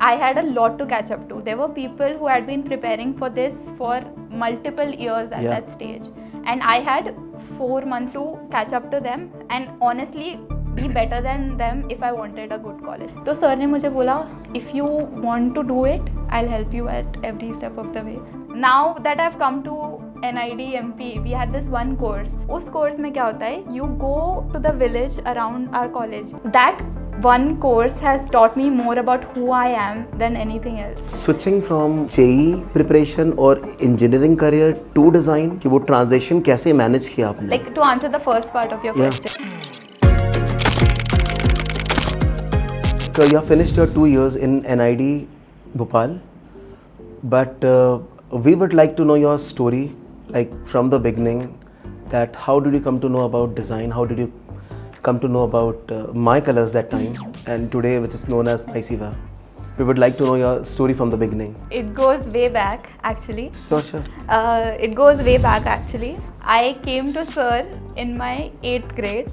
I had a lot to catch up to. There were people who had been preparing for this for multiple years at that stage. And I had 4 months to catch up to them and honestly be better than them if I wanted a good college. तो sir ने मुझे बोला, if you want to do it, I'll help you at every step of the way. Now that I've come to NID MP, we had this one course. उस course में क्या होता है? You go to the village around our college. That one course has taught me more about who I am than anything else. Switching from JEE preparation or engineering career to design, कि वो transition कैसे manage किया आपने? Like to answer the first part of your question. So you have finished your 2 years in NID Bhopal, but we would like to know your story, like from the beginning, that how did you come to know about design? How did you come to know about My Colors that time and today, which is known as MySiva? We would like to know your story from the beginning. It goes way back actually. Sure. It goes way back actually. I came to Sir in my 8th grade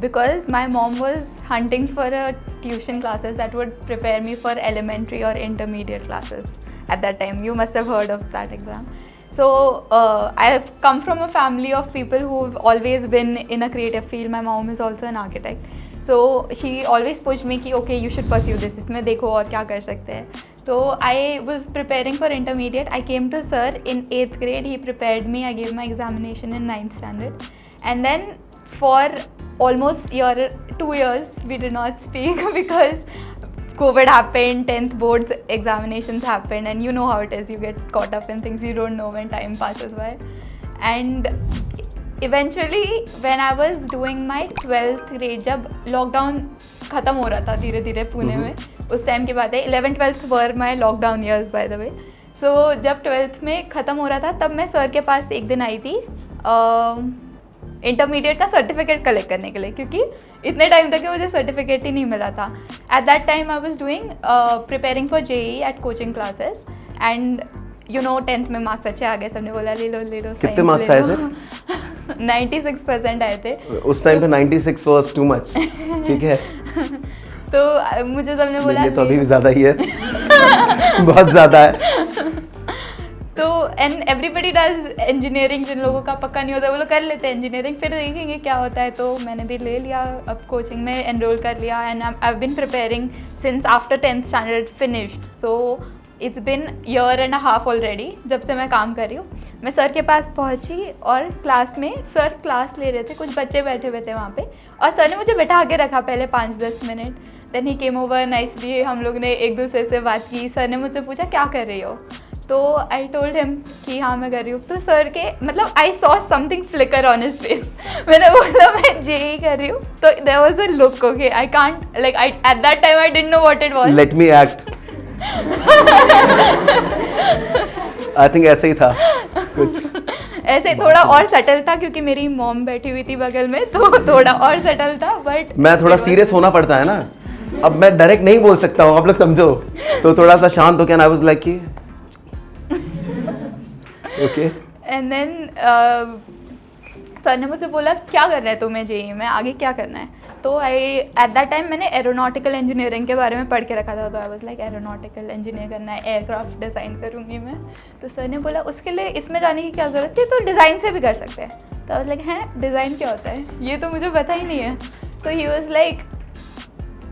because my mom was hunting for a tuition classes that would prepare me for elementary or intermediate classes at that time. You must have heard of that exam. So I have come from a family of people who've always been in a creative field. My mom is also an architect. So she always pushed me कि okay, you should pursue this. इसमें देखो और क्या कर सकते हैं. So I was preparing for intermediate. I came to Sir in 8th grade. He prepared me. I gave my examination in 9th standard. And then for almost 2 years, we did not speak because COVID happened, 10th boards examinations happened, and you know how it is. You get caught up in things you don't know when time passes by. And eventually, when I was doing my 12th grade, जब lockdown खत्म हो रहा था धीरे धीरे पुणे में, उस time की बात है. 11th 12th were my lockdown years by the way. So जब 12th में ख़त्म हो रहा था तब मैं सर के पास एक दिन आई थी इंटरमीडिएट का सर्टिफिकेट कलेक्ट करने के लिए, क्योंकि इतने टाइम तक मुझे सर्टिफिकेट ही नहीं मिला था. At that time I was doing preparing for JEE at coaching classes and you know 10th में मार्क्स अच्छे आ गए. सबने बोला ले लो कितने मार्क्स आए थे? 96% आए थे. उस टाइम पे 96 वाज टू मच. ठीक है. तो मुझे सबने बोला तो अभी भी ज़्यादा ही है. बहुत ज़्यादा है. तो एंड एवरीबडी डज इंजीनियरिंग. जिन लोगों का पक्का नहीं होता वो लोग कर लेते हैं इंजीनियरिंग, फिर देखेंगे क्या होता है. तो मैंने भी ले लिया, अब कोचिंग में एनरोल कर लिया and I have been preparing since after 10th standard finished. So it's been year and a half already जब से मैं काम कर रही हूँ. मैं सर के पास पहुँची और क्लास में सर क्लास ले रहे थे, कुछ बच्चे बैठे हुए थे वहाँ पे और सर ने मुझे बैठा के रखा पहले 5-10 minute. Then he came over nicely, हम लोग ने एक दूसरे से बात की. सर ने मुझसे पूछा क्या कर रही हो, तो आई टोल्ड हिम कि हाँ मैं कर रही हूँ. तो सर के मतलब I saw something flicker on his face. मैंने बोला मैं JEE कर रही हूँ. तो there was a look, okay I can't like I at that time I didn't know what it was. Let me act. I think ऐसे ही था कुछ. ऐसे थोड़ा और सेटल था क्योंकि मेरी मॉम बैठी हुई थी बगल में, तो थोड़ा और सेटल था. बट मैं थोड़ा सीरियस होना पड़ता है ना. अब मैं डायरेक्ट नहीं बोल सकता हूँ, आप लोग समझो. तो थोड़ा सा शांत हो के आई वाज लाइक कि ओके. एंड देन सर ने मुझसे बोला क्या करना है तुम्हें JEE में, आगे क्या करना है. तो आई एट दैट टाइम मैंने एरोनॉटिकल इंजीनियरिंग के बारे में पढ़ के रखा था. तो I was like aeronautical engineer करना है, एयरक्राफ्ट डिज़ाइन करूँगी मैं. तो सर ने बोला उसके लिए इसमें जाने की क्या ज़रूरत है, तो डिज़ाइन से भी कर सकते हैं. तो आई वाज लाइक हैं डिज़ाइन क्या होता है, ये तो मुझे पता ही नहीं है. तो ही वाज लाइक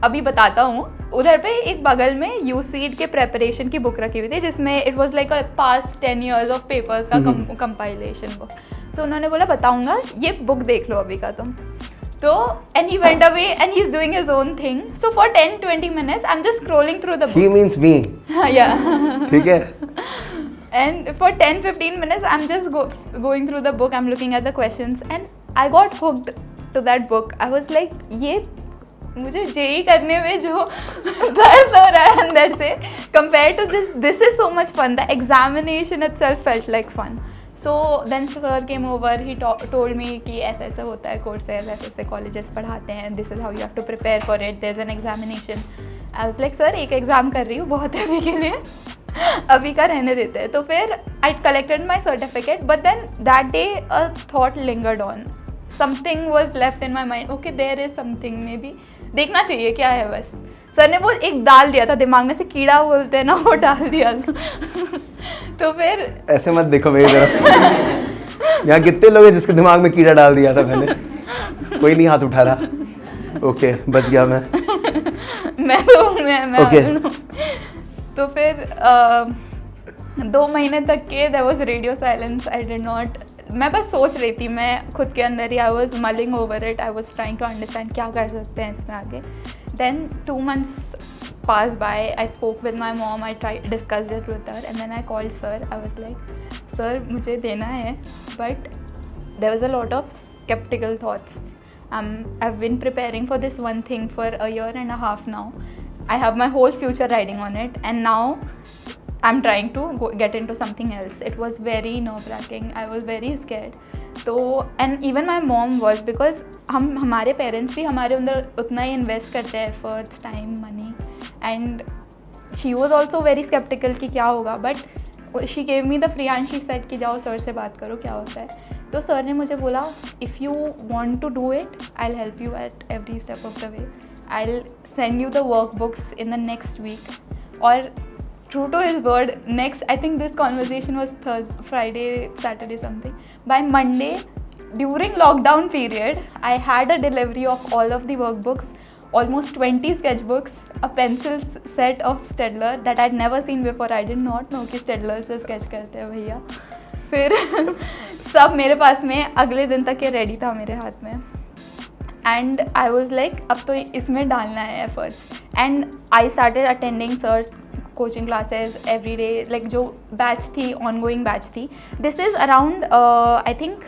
अभी बताता हूँ. उधर पे एक बगल में UCEED के प्रेपरेशन की बुक रखी हुई थी जिसमें it was like a past 10 years of papers का कंपाइलेशन बुक. तो उन्होंने बोला बताऊँगा, ये बुक देख लो अभी का तुम. तो and he went away and he is doing his own thing. So for 10-20 minutes I am just scrolling through the book. He means me. Yeah ठीक है. And for 10-15 minutes, I'm just going through the book. I'm looking at the questions, and I got hooked to that book. I was like, ये मुझे JEE करने में जो दर्द हो रहा है अंदर से, compared to this is so much fun. The examination itself felt like fun. So then sir came over. He told me कि ऐसा ऐसा होता है courses, ऐसे ऐसे colleges पढ़ाते हैं. This is how you have to prepare for it. There's an examination. I was like, sir एक एग्ज़ाम कर रही हूँ, बहुत है अभी के लिए, अभी का रहने देते हैं. तो फिर I collected my certificate, but then that day a thought lingered on. Something was left in my mind. Okay, there is something, maybe देखना चाहिए क्या है बस. सर ने वो एक डाल दिया था, दिमाग में से कीड़ा बोलते हैं ना, वो डाल दिया था। तो फिर ऐसे मत देखो मेरी तरफ। यहाँ कितने लोग हैं जिसके दिमाग में कीड़ा डाल दिया था मैंने? कोई नहीं हाथ उठा रहा। ओके, बच गया मैं। मैं Okay. तो फिर 2 महीने तक के there was radio silence. I did not, मैं बस सोच रही थी, मैं खुद के अंदर ही I was mulling over it, I was trying to understand क्या कर सकते हैं इसमें आगे। Then 2 months passed by, I spoke with my mom, I discussed it with her, and then I called sir. I was like, sir, मुझे देना है, but there was a lot of skeptical thoughts. I've been preparing for this one thing for a year and a half now. I have my whole future riding on it, and now I'm trying to get into something else. It was very nerve-wracking. I was very scared. तो and even my mom was, because हमारे parents भी हमारे अंदर उतना ही invest करते हैं efforts, time, money, and she was also very skeptical कि क्या होगा, but she gave me the free hand. She said कि जाओ सर से बात करो क्या होता है। तो सर ने मुझे बोला, if you want to do it, I'll help you at every step of the way. I'll send you the workbooks in the next week. और true to his word, next, I think this conversation was Friday, Saturday something. By Monday, during lockdown period, I had a delivery of all of the workbooks, almost 20 sketchbooks, a pencil set of Staedtler that I'd never seen before. I did not know कि Staedtler से sketch करते हैं भैया। फिर सब मेरे पास में अगले दिन तक ये रेडी था मेरे हाथ में, एंड आई वॉज लाइक अब तो इसमें डालना है efforts. And I started attending sir's coaching classes every day, like जो बैच थी, ऑन गोइंग बैच थी। This is around I think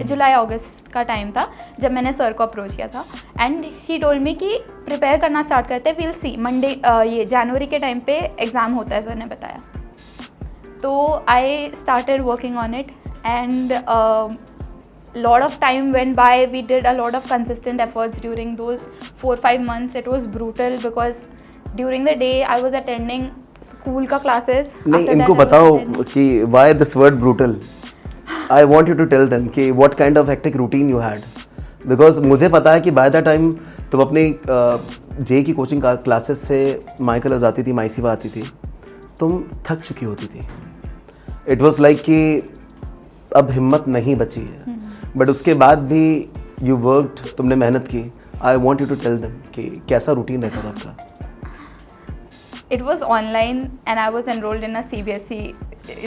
July August का टाइम था जब मैंने सर को अप्रोच किया था, एंड ही टोल्ड मी कि प्रिपेयर करना स्टार्ट करते हैं, विल सी। मंडे ये जनवरी के टाइम पे एग्ज़ाम होता है, सर ने बताया। तो I started working on it, and lot of time went by. We did a lot of consistent efforts during those 4-5 months. It was brutal because during the day I was attending school का classes. नहीं, इनको बताओ कि why this word brutal. I want you to tell them कि what kind of hectic routine you had, because मुझे पता है कि by that time तुम अपनी जे की कोचिंग क्लासेस से माइकल आती थी, माइसिवा आती थी, तुम थक चुकी होती थी। It was like कि अब हिम्मत नहीं बची है, बट उसके बाद भी यू वर्कड, तुमने मेहनत की। I want you to tell them कि कैसा रूटीन रहता था आपका। It was online and I was enrolled in a CBSE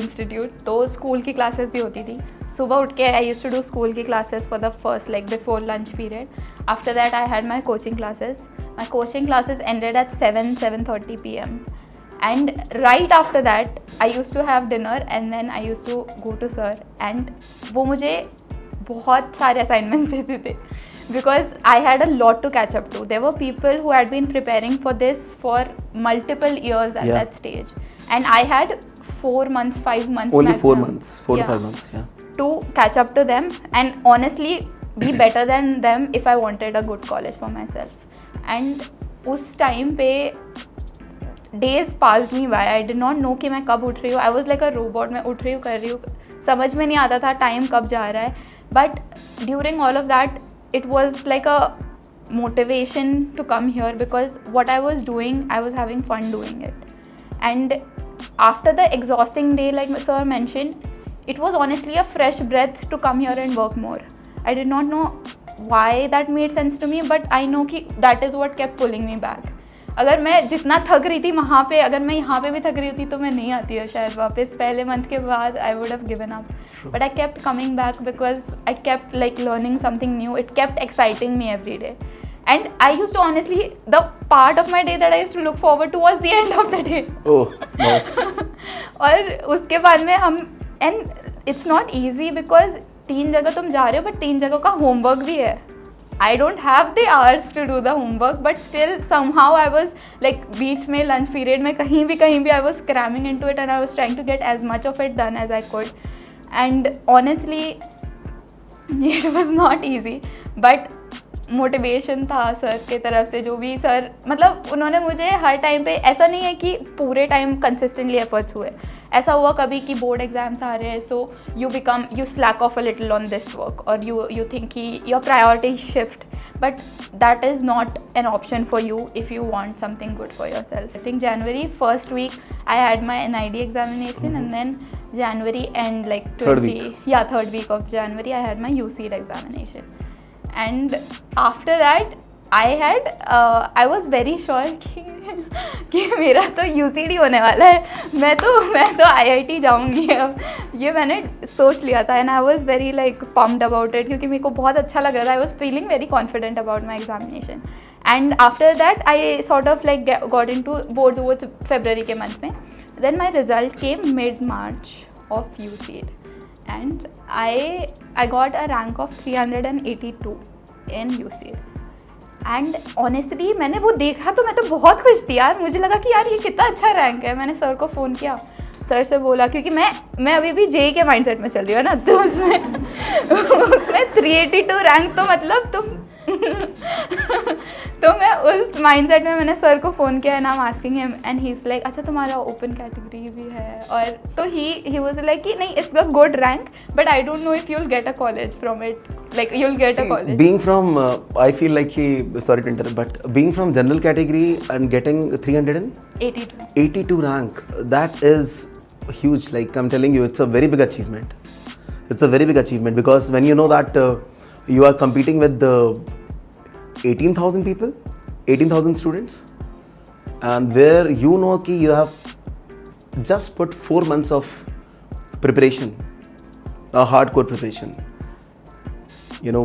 institute, तो स्कूल की क्लासेस भी होती थी। सुबह उठ के I used to do school की classes for the first, like before lunch period. After that I had my coaching classes. My coaching classes ended at 7:30 PM. And right after that, I used to have dinner and then I used to go to sir, and वो मुझे बहुत सारे assignments देते थे because I had a lot to catch up to. There were people who had been preparing for this for multiple years at that stage, and I had 4 months, 5 months only maximum. 4 months, 4 to 5 months, yeah, to catch up to them and honestly be better than them if I wanted a good college for myself. And उस time पे days pass me by, I did not know कि मैं कब उठ रही हूँ। I was like a robot, मैं उठ रही हूँ, कर रही हूँ, समझ में नहीं आता था टाइम कब जा रहा है। But during all of that it was like a motivation to come here because what I was doing, I was having fun doing it. And after the exhausting day, like sir mention, it was honestly a fresh breath to come here and work more. I did not know why that made sense to me, but I know कि that is what kept pulling me back. अगर मैं जितना थक रही थी वहाँ पे, अगर मैं यहाँ पे भी थक रही होती तो मैं नहीं आती है शायद वापस। पहले मंथ के बाद I would have given up, but I kept coming back because I kept like learning something new. It kept exciting me every day, and I used to honestly, the part of my day that I used to look forward to was the end of the day. Oh, nice. और उसके बाद में हम, and it's not easy because 3 जगह तुम जा रहे हो, but 3 जगह का homework भी है. I don't have the hours to do the homework, but still somehow I was like बीच में lunch period में कहीं भी I was cramming into it and I was trying to get as much of it done as I could. And honestly, it was not easy. But motivation था sir के तरफ से, जो भी सर मतलब उन्होंने मुझे हर टाइम पे, ऐसा नहीं है कि पूरे टाइम कंसिस्टेंटली एफर्ट्स हुए, ऐसा हुआ कभी कि बोर्ड एग्जाम्स आ रहे हैं so you slack of a little on this work और यू थिंक कि your priority shift, but that is not an option for you if you want something good for yourself. I think January first week I had my NID examination, and then January end like 3rd week of January I had my UCED examination. And after that I was very sure कि मेरा तो UCD होने वाला है, मैं तो IIT जाऊँगी अब, ये मैंने सोच लिया था. And I was very like pumped about it, क्योंकि मेरे को बहुत अच्छा लग रहा था. I was feeling very confident about my examination. And after that I sort of like got into boards फरवरी के मंथ में. Then my result came mid March of UCED and I got a rank of 382 in UCED. And honestly मैंने वो देखा तो मैं तो बहुत खुश थी यार. मुझे लगा कि यार ये कितना अच्छा रैंक है. मैंने सर को फ़ोन किया, सर से बोला, क्योंकि मैं अभी भी JEE के माइंडसेट में चल रही हूँ ना, तो उसमें 382 रैंक तो मतलब तो मैं उस माइंडसेट में मैंने सर को फ़ोन किया and I am asking him and he is like अच्छा तुम्हारा ओपन कैटेगरी भी है. और तो ही वाज लाइक कि नहीं, it's a good rank but I don't know if you will get a college from it, like you'll get a college. Being from I feel like sorry to interrupt, but being from general category and getting 382 rank, that is huge. Like I'm telling you, it's a very big achievement. It's a very big achievement because when you know that you are competing with 18,000 people, 18,000 students, and where you know कि you have just put 4 months of preparation, a hardcore preparation. You know,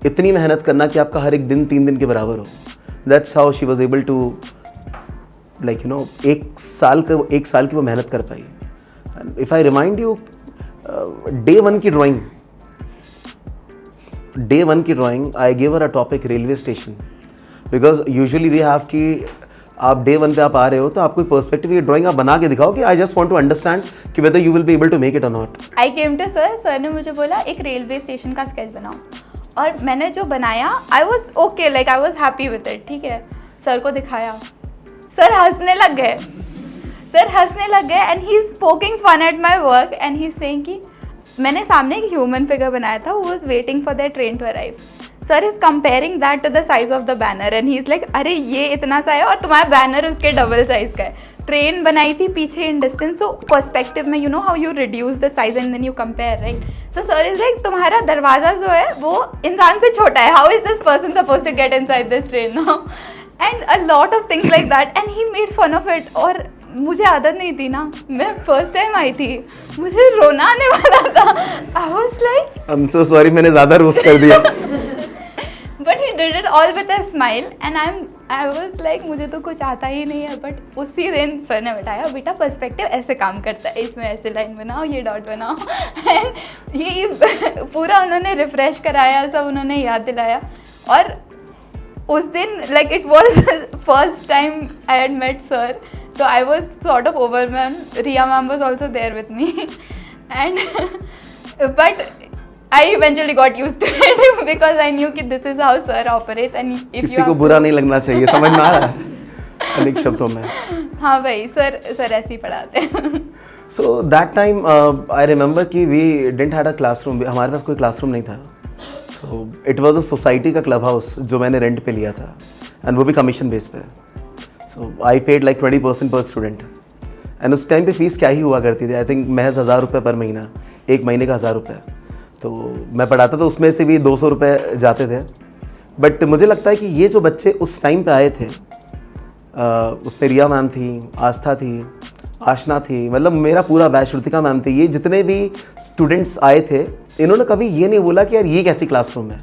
इतनी मेहनत करना कि आपका हर एक दिन 3 दिन के बराबर हो. That's how she was able to, like you know, एक साल की वो मेहनत कर पाई. And if I remind you, day 1 की drawing I gave her a topic railway station, because usually we have कि आप day 1 पे आप आ रहे हो तो आपको पर्सपेक्टिव ये ड्राइंग आप बना के दिखाओ कि I just want to understand कि whether you will be able to make it और not. I came to sir ने मुझे बोला एक रेलवे स्टेशन का स्केच बनाओ, और मैंने जो बनाया I was okay, like I was happy with it. ठीक है, सर को दिखाया, सर हंसने लग गए and he is poking fun at my work and he is saying कि मैंने सामने एक ह्यूमन फिगर बनाया था, who was waiting for that train to arrive. Sir is comparing that to the size of the banner and he is like अरे ये इतना सा है और तुम्हारा बैनर उसके डबल साइज का है. ट्रेन बनाई थी पीछे इन डिस्टेंस, सो पर्सपेक्टिव में you know how you reduce the size and then you compare, right. So sir is like तुम्हारा दरवाजा जो है वो इंसान से छोटा है, how is this person suppose to get inside this train now, and a lot of things like that and he made fun of it. और मुझे आदत नहीं थी ना, मैं फर्स्ट टाइम आई थी, मुझे रोना आने वाला था. I was like I am so sorry, मैंने ज़्यादा रोस्ट कर दिया. But he did it all with a smile and I was like मुझे तो कुछ आता ही नहीं है. बट उसी दिन सर ने बताया बेटा पर्सपेक्टिव ऐसे काम करता है, इसमें ऐसे लाइन बनाओ, ये डॉट बनाओ. एंड ये पूरा उन्होंने रिफ्रेश कराया, सब उन्होंने याद दिलाया. और उस दिन like it was first time I had met sir, so I was sort of overwhelmed. Riya ma'am was also there with me, and but I eventually got used to it because I knew that this is how sir operates. And if किसी को बुरा नहीं लगना चाहिए, समझ में आ रहा है अनेक शब्दों में. हाँ भाई, सर ऐसे ही पढ़ाते हैं. So that time I remember कि we didn't had a classroom. हमारे पास कोई क्लासरूम नहीं था. So it was a society का क्लब हाउस जो मैंने रेंट पे लिया था, and वो भी कमीशन बेस पे. So I paid like 20% per student. And उस टाइम पे फीस क्या ही हुआ करती थी, आई थिंक महज 1000 रुपये पर महीना, एक महीने का 1000 रुपये. तो मैं पढ़ाता था, उसमें से भी 200 रुपये जाते थे. बट मुझे लगता है कि ये जो बच्चे उस टाइम पे आए थे, उसमें रिया मैम थी, आस्था थी, आशना थी, मतलब मेरा पूरा बैच, श्रुतिका मैम थी, ये जितने भी स्टूडेंट्स आए थे, इन्होंने कभी ये नहीं बोला कि यार ये कैसी क्लासरूम है.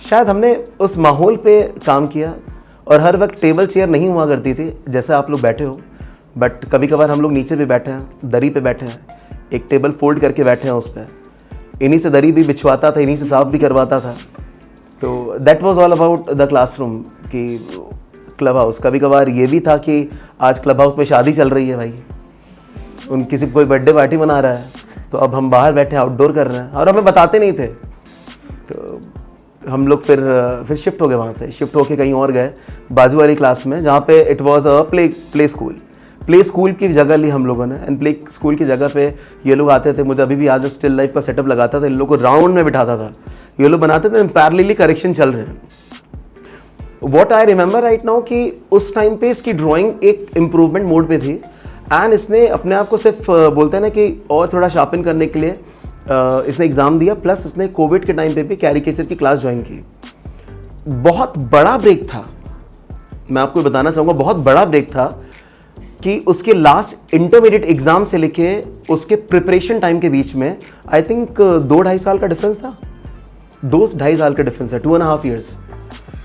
शायद हमने उस माहौल पे काम किया. और हर वक्त टेबल चेयर नहीं हुआ करती थी जैसे आप लोग बैठे हो, बट कभी कभार हम लोग नीचे भी बैठे हैं, दरी पे बैठे हैं, एक टेबल फोल्ड करके बैठे हैं उस पर. इन्हीं से दरी भी बिछवाता था, इन्हीं से साफ भी करवाता था. तो that was all about the classroom की क्लब हाउस. कभी कभार ये भी था कि आज क्लब हाउस में शादी चल रही है भाई, किसी कोई बर्थडे पार्टी मना रहा है, तो अब हम बाहर बैठे आउटडोर कर रहे हैं, और हमें बताते नहीं थे. तो हम लोग फिर शिफ्ट हो गए वहाँ से, शिफ्ट होके कहीं और गए बाजू वाली क्लास में, जहाँ पे it was a play school की जगह ली हम लोगों ने। एंड प्ले स्कूल की जगह पे ये लोग आते थे, मुझे अभी भी याद है, स्टिल लाइफ का सेटअप लगाता था, इन लोग को राउंड में बिठाता था, ये लोग बनाते थे, पैरेलली करेक्शन चल रहे हैं। What I remember right now कि उस टाइम पे इसकी ड्राइंग एक इम्प्रूवमेंट मोड पे थी, एंड इसने अपने आप को सिर्फ बोलते हैं ना कि और थोड़ा शार्पन करने के लिए इसने एग्ज़ाम दिया, प्लस इसने कोविड के टाइम पे भी कैरिकेचर की क्लास ज्वाइन की। बहुत बड़ा ब्रेक था, मैं आपको बताना चाहूँगा, बहुत बड़ा ब्रेक था कि उसके लास्ट इंटरमीडिएट एग्ज़ाम से लेके उसके प्रिपरेशन टाइम के बीच में आई थिंक 2-2.5 साल का डिफरेंस था, 2-2.5 साल का डिफरेंस है, 2.5 years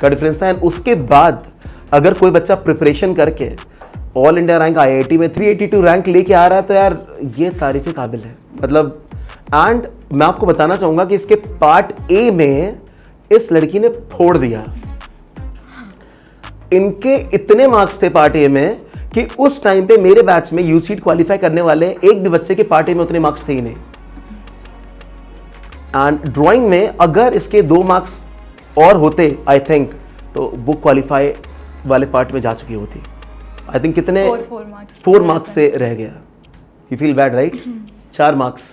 का डिफरेंस था। एंड उसके बाद अगर कोई बच्चा प्रिपरेशन करके ऑल इंडिया रैंक IIT में 382 रैंक लेके आ रहा है तो यार ये तारीफ़ काबिल है, मतलब। एंड मैं आपको बताना चाहूँगा कि इसके पार्ट ए में इस लड़की ने फोड़ दिया। इनके इतने मार्क्स थे पार्ट ए में कि उस टाइम पे मेरे बैच में यूसीट क्वालिफाई करने वाले एक भी बच्चे के पार्ट ए में उतने मार्क्स थे ही नहीं। एंड ड्राइंग में अगर इसके 2 मार्क्स और होते आई थिंक, तो वो क्वालिफाई वाले पार्ट में जा चुकी होती। आई थिंक कितने 4 मार्क्स से रह गया। You feel bad right? 4 marks.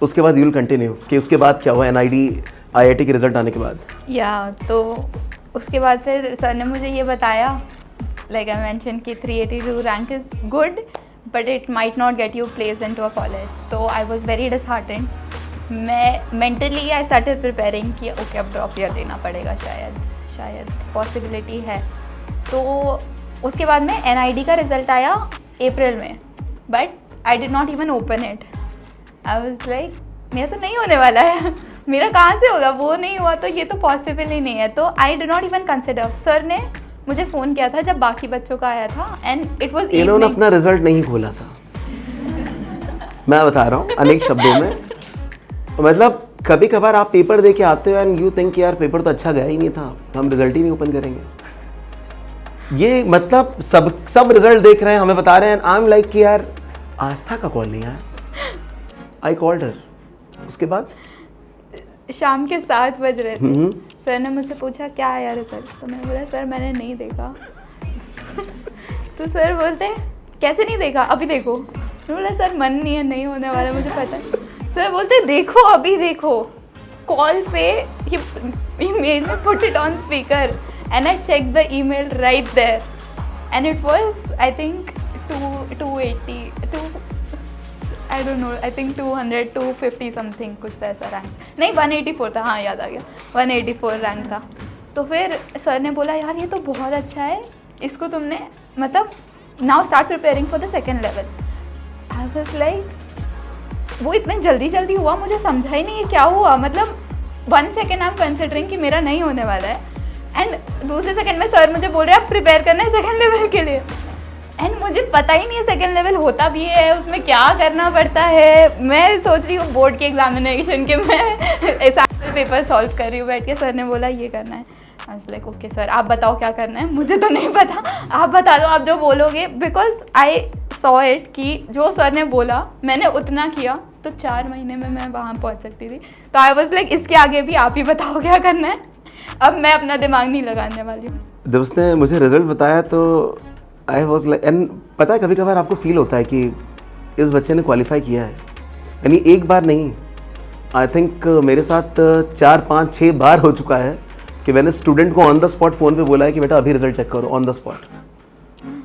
उसके बाद यू विल कंटिन्यू कि उसके बाद क्या हुआ NID IIT के रिजल्ट आने के बाद? तो उसके बाद फिर सर ने मुझे ये बताया, लाइक आई मेंशन कि 382 rank is good but it might not get you place into a college. So I was very disheartened. मैं मेंटली आई स्टार्टेड प्रिपेयरिंग कि ओके अब ड्रॉप ईयर देना पड़ेगा, शायद पॉसिबिलिटी है। तो उसके बाद में NID का रिज़ल्ट आया अप्रैल में, but I did not even open it. I was like मेरा तो नहीं होने वाला है, मेरा कहाँ से होगा, वो नहीं हुआ तो ये तो पॉसिबल ही नहीं है। तो आई did not even consider. Sir ने मुझे फ़ोन किया था जब बाकी बच्चों का आया था, एंड इट वाज इन्होंने अपना रिजल्ट नहीं खोला था, मैं बता रहा हूँ अनेक शब्दों में। मतलब कभी कभार आप पेपर दे के आते हो एंड यू थिंक यार पेपर तो अच्छा गया ही नहीं था, हम रिजल्ट ही नहीं ओपन करेंगे। ये मतलब सब रिजल्ट देख रहे हैं, हमें बता रहे हैं, आई एम लाइक कि यार आस्था का कॉल नहीं आया। I called her. उसके बाद शाम के 7 बज रहे थे, सर ने मुझसे पूछा क्या आया रिजल्ट, तो मैंने बोला सर मैंने नहीं देखा। तो सर बोलते कैसे नहीं देखा, अभी देखो। मैंने बोला सर मन नहीं है, नहीं होने वाला मुझे पता है। सर बोलते देखो अभी देखो। कॉल पे he made me put it on speaker and I checked the email right there and it was I think 280 I don't know, I think 200 250 something कुछ था ऐसा रैंक, नहीं 184 था, हाँ याद आ गया 184 रैंक था। तो फिर सर ने बोला यार ये तो बहुत अच्छा है, इसको तुमने मतलब now start preparing for the second level. I was like वो इतने जल्दी हुआ, मुझे समझा ही नहीं क्या हुआ। मतलब 1 सेकेंड आई एम कंसिडरिंग कि मेरा नहीं होने वाला है, एंड दूसरे सेकेंड में सर मुझे बोल रहे हैं आप प्रिपेयर करना है सेकेंड लेवल के लिए, एंड मुझे पता ही नहीं है सेकेंड लेवल होता भी है, उसमें क्या करना पड़ता है। मैं सोच रही हूँ बोर्ड के एग्जामिनेशन के मैं सैम्पल पेपर सॉल्व कर रही हूँ बैठ के। सर ने बोला ये करना है। I was like okay sir आप बताओ क्या करना है, मुझे तो नहीं पता, आप बता दो आप जो बोलोगे। बिकॉज आई सॉ इट कि जो सर ने बोला मैंने उतना किया तो 4 महीने में मैं वहाँ पहुँच सकती थी। तो आई वाज लाइक इसके आगे भी आप ही बताओ क्या करना है, अब मैं अपना दिमाग नहीं लगाने वाली हूँ। जब उसने मुझे रिजल्ट बताया तो आई वॉज लाइक, एंड पता है कभी कभार आपको फील होता है कि इस बच्चे ने क्वालिफाई किया है, यानी एक बार नहीं, आई थिंक मेरे साथ 4 5 6 बार हो चुका है कि मैंने स्टूडेंट को ऑन द स्पॉट फ़ोन पे बोला है कि बेटा अभी रिजल्ट चेक करो ऑन द स्पॉट।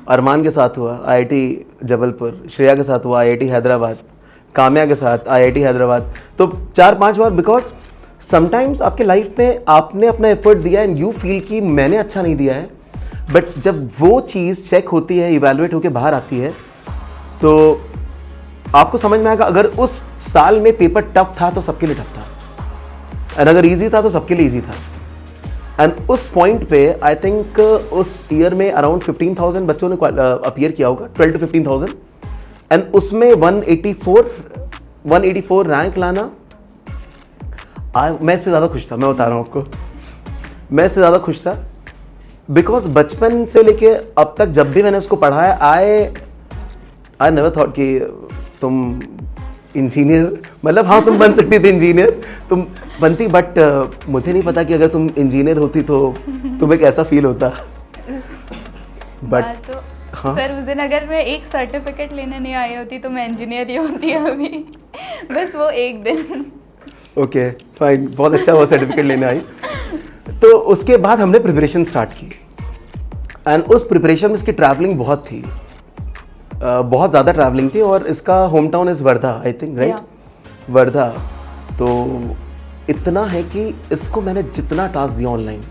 अरमान के साथ हुआ IIT जबलपुर, श्रेया के साथ हुआ IIT हैदराबाद, काम्या के साथ IIT हैदराबाद। तो 4-5 बार, बिकॉज समटाइम्स आपके लाइफ में आपने अपना एफर्ट दिया एंड यू फील कि मैंने अच्छा नहीं दिया है, बट जब वो चीज़ चेक होती है, इवैल्यूएट होकर बाहर आती है, तो आपको समझ में आएगा अगर उस साल में पेपर टफ था तो सबके लिए टफ था, एंड अगर ईजी था तो सबके लिए ईजी था। एंड उस पॉइंट पे आई थिंक उस ईयर में अराउंड 15,000 बच्चों ने अपीयर किया होगा, 12 to 15,000, एंड उसमें 184 रैंक लाना, मैं इससे ज़्यादा खुश था, मैं बता रहा हूँ आपको, मैं इससे ज़्यादा खुश था। बिकॉज बचपन से लेके अब तक जब भी मैंने इसको पढ़ा है, आई नेवर थॉट कि तुम इंजीनियर मतलब हाँ तुम बन सकती थी इंजीनियर, तुम बनती, बट मुझे नहीं पता कि अगर तुम इंजीनियर होती तो तुम्हें कैसा फील होता। बट तो हाँ सर उस दिन अगर मैं एक सर्टिफिकेट लेने नहीं आई होती तो मैं इंजीनियर ही होती अभी। बस वो एक दिन। ओके फाइन, बहुत अच्छा हुआ सर्टिफिकेट लेने आई। तो उसके बाद हमने प्रिपरेशन स्टार्ट की एंड उस प्रिपरेशन में इसकी ट्रैवलिंग बहुत थी, बहुत ज़्यादा ट्रैवलिंग थी। और इसका home town is Wardha I think, right? Wardha. तो इतना है कि इसको मैंने जितना टास्क दिया ऑनलाइन,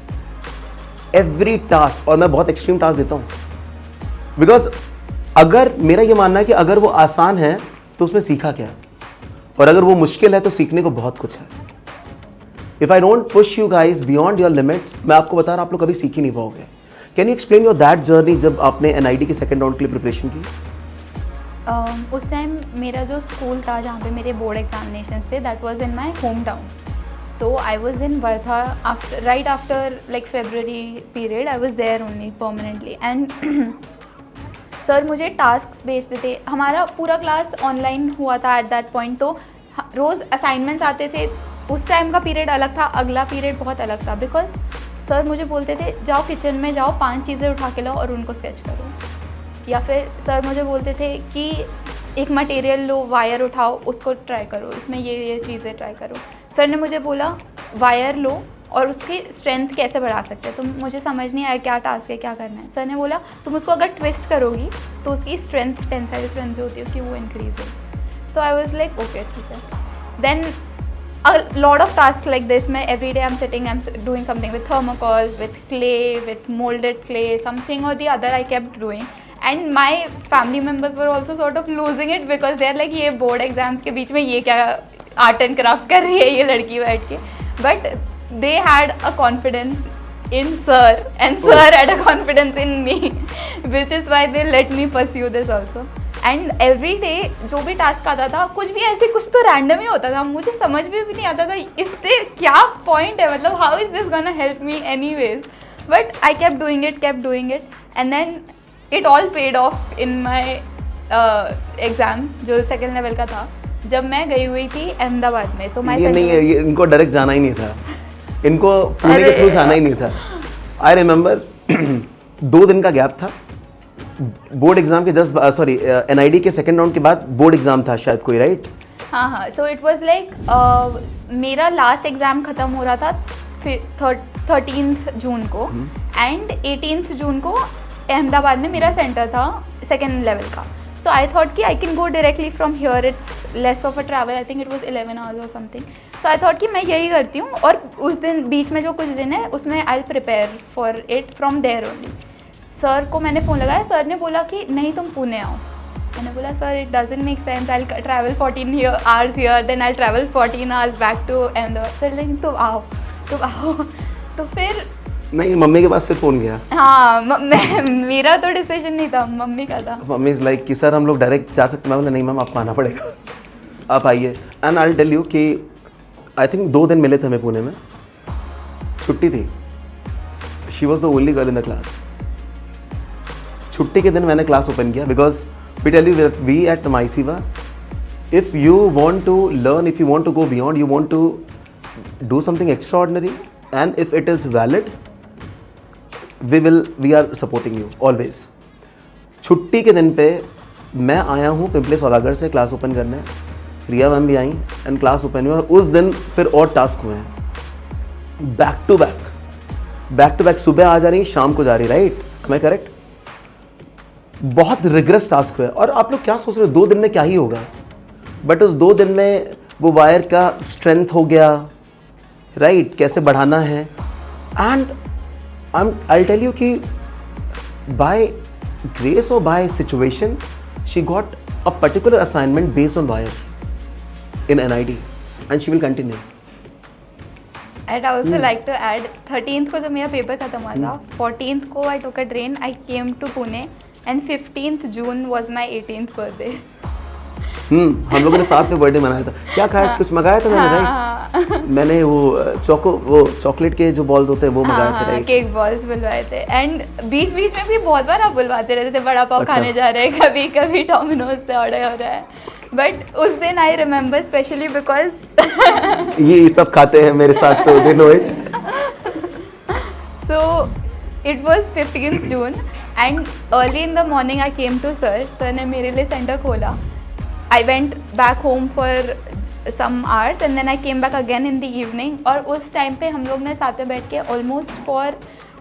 एवरी टास्क, और मैं बहुत एक्सट्रीम टास्क देता हूँ, बिकॉज अगर मेरा ये मानना है कि अगर वो आसान है तो उसमें सीखा क्या है, और अगर वो मुश्किल है तो सीखने को बहुत कुछ है। If I don't push you guys beyond your limits, मैं आपको बता रहा, आप लोग कभी सीख ही नहीं पाओगे। Can you explain your that journey जब आपने NID के सेकंड राउंड के लिए प्रिपरेशन की? उस टाइम मेरा जो स्कूल था जहाँ पे मेरे बोर्ड एग्जामिनेशन थे, that was in my hometown. So I was in Wardha after, right after like February period, I was there only permanently. And sir मुझे टास्क्स भेजते थे, हमारा पूरा क्लास ऑनलाइन हुआ था एट दैट पॉइंट, तो रोज़ assignments आते थे। उस टाइम का पीरियड अलग था, अगला पीरियड बहुत अलग था, बिकॉज सर मुझे बोलते थे जाओ किचन में जाओ, 5 चीज़ें उठा के लाओ और उनको स्केच करो। या फिर सर मुझे बोलते थे कि एक मटेरियल लो, वायर उठाओ, उसको ट्राई करो, इसमें ये चीज़ें ट्राई करो। सर ने मुझे बोला वायर लो और उसकी स्ट्रेंथ कैसे बढ़ा सकते हैं, तो मुझे समझ नहीं आया क्या टास्क है, क्या करना है। सर ने बोला तुम उसको अगर ट्विस्ट करोगी तो उसकी स्ट्रेंथ, टेंसाइल स्ट्रेंथ जो होती है उसकी, वो इंक्रीज होगी। तो आई वॉज लाइक ओके ठीक है। Then a lot of tasks like this, मैं every day I'm sitting, I'm doing something with thermocol, with clay, with molded clay, something or the other I kept doing. And my family members were also sort of losing it because they're like ये board exams के बीच में ये क्या art and craft कर रही है ये लड़की बैठ के। But they had a confidence in sir and sir had a confidence in me, which is why they let me pursue this also. And every day जो भी टास्क आता था, कुछ भी ऐसे, कुछ तो रैंडम ही होता था, मुझे समझ में भी नहीं आता था इससे क्या पॉइंट है, मतलब how is this gonna help me anyways. But I kept doing it and then it all paid off in my exam जो सेकेंड लेवल का था, जब मैं गई हुई थी अहमदाबाद में। सो माई इनको डायरेक्ट जाना ही नहीं था, इनको पुणे के थ्रू जाना ही नहीं था। आई रिमेंबर 2 दिन का गैप था बोर्ड एग्जाम के, जस्ट सॉरी NID के सेकंड राउंड के बाद बोर्ड एग्जाम था शायद कोई, राइट? हाँ। सो इट वाज लाइक मेरा लास्ट एग्ज़ाम ख़त्म हो रहा था 13 जून को, एंड 18 जून को अहमदाबाद में मेरा सेंटर था सेकेंड लेवल का। सो आई थॉट कि I can go directly from here, it's less of a travel, I think it was 11 hours और समथिंग। सो आई थॉट कि मैं यही करती हूँ, और उस दिन बीच में जो कुछ दिन है उसमें I prepare for it from there only. Sir को मैंने फ़ोन लगाया, सर ने बोला कि नहीं तुम पुणे आओ। मैंने बोला sir it doesn't make sense, I travel 14 hours here, then I travel 14 hours back to Ahmedabad. Sir लेकिन तुम आओ। तो फिर नहीं, मम्मी के पास फिर फ़ोन गया। हाँ, मेरा तो डिसीजन नहीं था, मम्मी का था। मम्मी इज़ लाइक कि सर हम लोग डायरेक्ट जा सकते हैं। मैं बोला नहीं मैम, आपको आना पड़ेगा, आप आइए। And I will tell you कि आई थिंक 2 दिन मिले थे हमें पुणे में, छुट्टी थी। She was the only girl in the class. छुट्टी के दिन मैंने क्लास ओपन किया, because we tell you we at MySiva, if you want to learn, if you want to go beyond, you want to do something extraordinary, and if it is valid, we are supporting you always. छुट्टी के दिन पे मैं आया हूँ पिंपले सौदागर से class open करने, रिया ma'am भी आई एंड क्लास ओपन हुआ, और उस दिन फिर और टास्क हुए हैं बैक टू बैक, सुबह आ जा रही, शाम को जा रही, राइट? मैं करेक्ट? बहुत रिग्रेस टास्क हुए। और आप लोग क्या सोच रहे हो 2 दिन में क्या ही होगा, बट उस 2 दिन में वो वायर का स्ट्रेंथ हो गया, राइट? कैसे बढ़ाना है। एंड आई टेल यू कि बाय ग्रेस और by situation she got a particular assignment based on wire in NID and she will continue. I'd also like to add 13th को जब मेरा पेपर खत्म हुआ था, 14th को I took a train, I came to Pune, and 15th June was my 18th birthday. हम लोगों ने साथ में बर्थडे मनाया था। क्या खाया? कुछ मंगाया था मैंने, राइट? मैंने वो चॉकलेट के जो बॉल्स होते हैं वो मंगाए थे, राइट? केक बॉल्स बुलवाए थे। एंड बीच में भी बहुत बार आप बुलवाते रहते थे, बड़ा पाव खाने जा रहे हैं, कभी डोमिनोज से ऑर्डर हो रहा है। बट उस दिन आई रिमेंबर स्पेशली बिकॉज ये सब खाते हैं मेरे साथ तो they know it. so it was 15th June and early in the morning I came to sir ने मेरे लिए सेंटर खोला. I went back home for some hours and then I came back again in the evening. और उस time पे हम लोग ने साथ में बैठ के almost for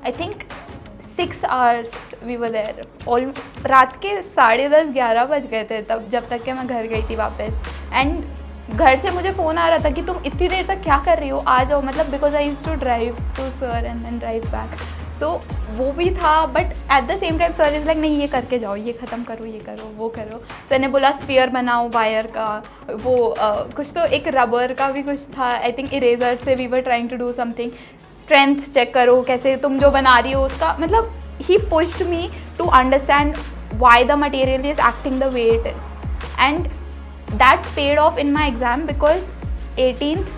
I think 6 hours we were there. रात के 10:30-11 बज गए थे तब, जब तक कि मैं घर गई थी वापस. एंड घर से मुझे फ़ोन आ रहा था कि तुम इतनी देर तक क्या कर रही हो, आ जाओ. मतलब because I used to drive to sir and then drive back. So वो भी था, but at the same time sir is like नहीं ये करके जाओ, ये ख़त्म करो, ये करो, वो करो. सर ने बोला स्फीयर बनाओ वायर का, वो कुछ तो एक रबर का भी कुछ था, आई थिंक इरेजर से we were trying to do something. Strength check करो कैसे तुम जो बना रही हो उसका. मतलब he pushed me to understand why the material is acting the way it is, and that paid off in my exam because 18th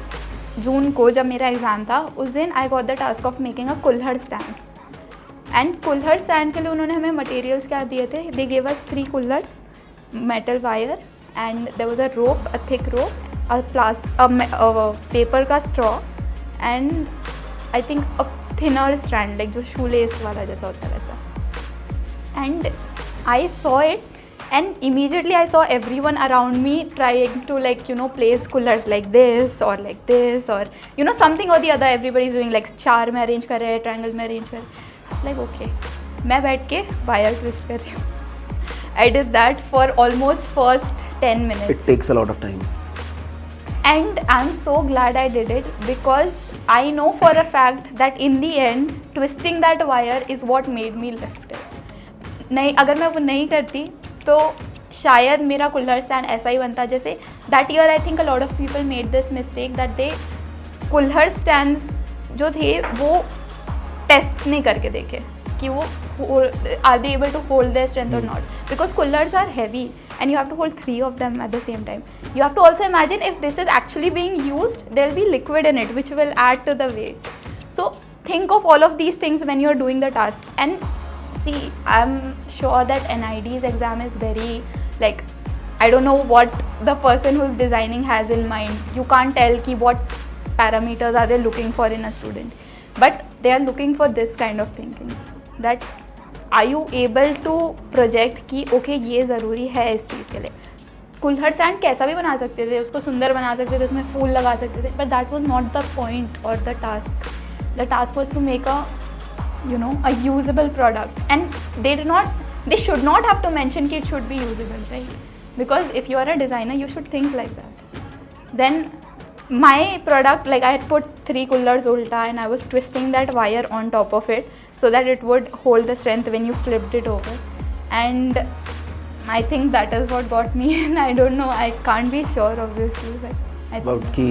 June को जब मेरा एग्ज़ाम था उस दिन I got the task of making a कुल्हड़ stand. and कुल्हड़ stand के लिए उन्होंने हमें materials क्या दिए थे. they gave us 3 कुल्हड़s, metal wire and there was a rope, a thick rope, a paper का straw and I think a thinner strand like जो shoelace वाला जैसा होता है वैसा. and I saw it and immediately I saw everyone around me trying to like you know place कुल्हड़ like this or like this or you know something or the other. everybody is doing like चार में arrange कर रहे हैं, triangles में arrange कर रहे हैं. I was like okay, मैं बैठ के wire twist कर रही हूँ. I did that for almost first 10 minutes. It takes a lot of time. And I'm so glad I did it because I know for a fact that in the end twisting that wire is what made me lift it. नहीं, अगर मैं वो नहीं करती तो शायद मेरा कुल्हड़ स्टैंड ऐसा ही बनता जैसे that year I think a lot of people made this mistake that they कुल्हड़ स्टैंड्स जो थे वो टेस्ट नहीं करके देखे कि वो are they able to hold their strength or not, because kullhards are heavy and you have to hold 3 of them at the same time. You have to also imagine if this is actually being used, there will be liquid in it which will add to the weight. So think of all of these things when you are doing the task. And see, I'm sure that NID's exam is very like, I don't know what the person who's designing has in mind. You can't tell ki what parameters are they looking for in a student, but they are looking for this kind of thinking, that are you able to project कि okay ये ज़रूरी है इस चीज़ के लिए. कुल्हड़ stand कैसा भी बना सकते थे, उसको सुंदर बना सकते थे, उसमें फूल लगा सकते थे, but that was not the point और the task. The task was to make a usable product, and they should not have to mention कि it should be usable, right? Because if you are a designer you should think like that. Then my product, like I had put 3 kullhards ulta and I was twisting that wire on top of it so that it would hold the strength when you flipped it over. And I think that is what got me in. I don't know, I can't be sure obviously, but it's about ki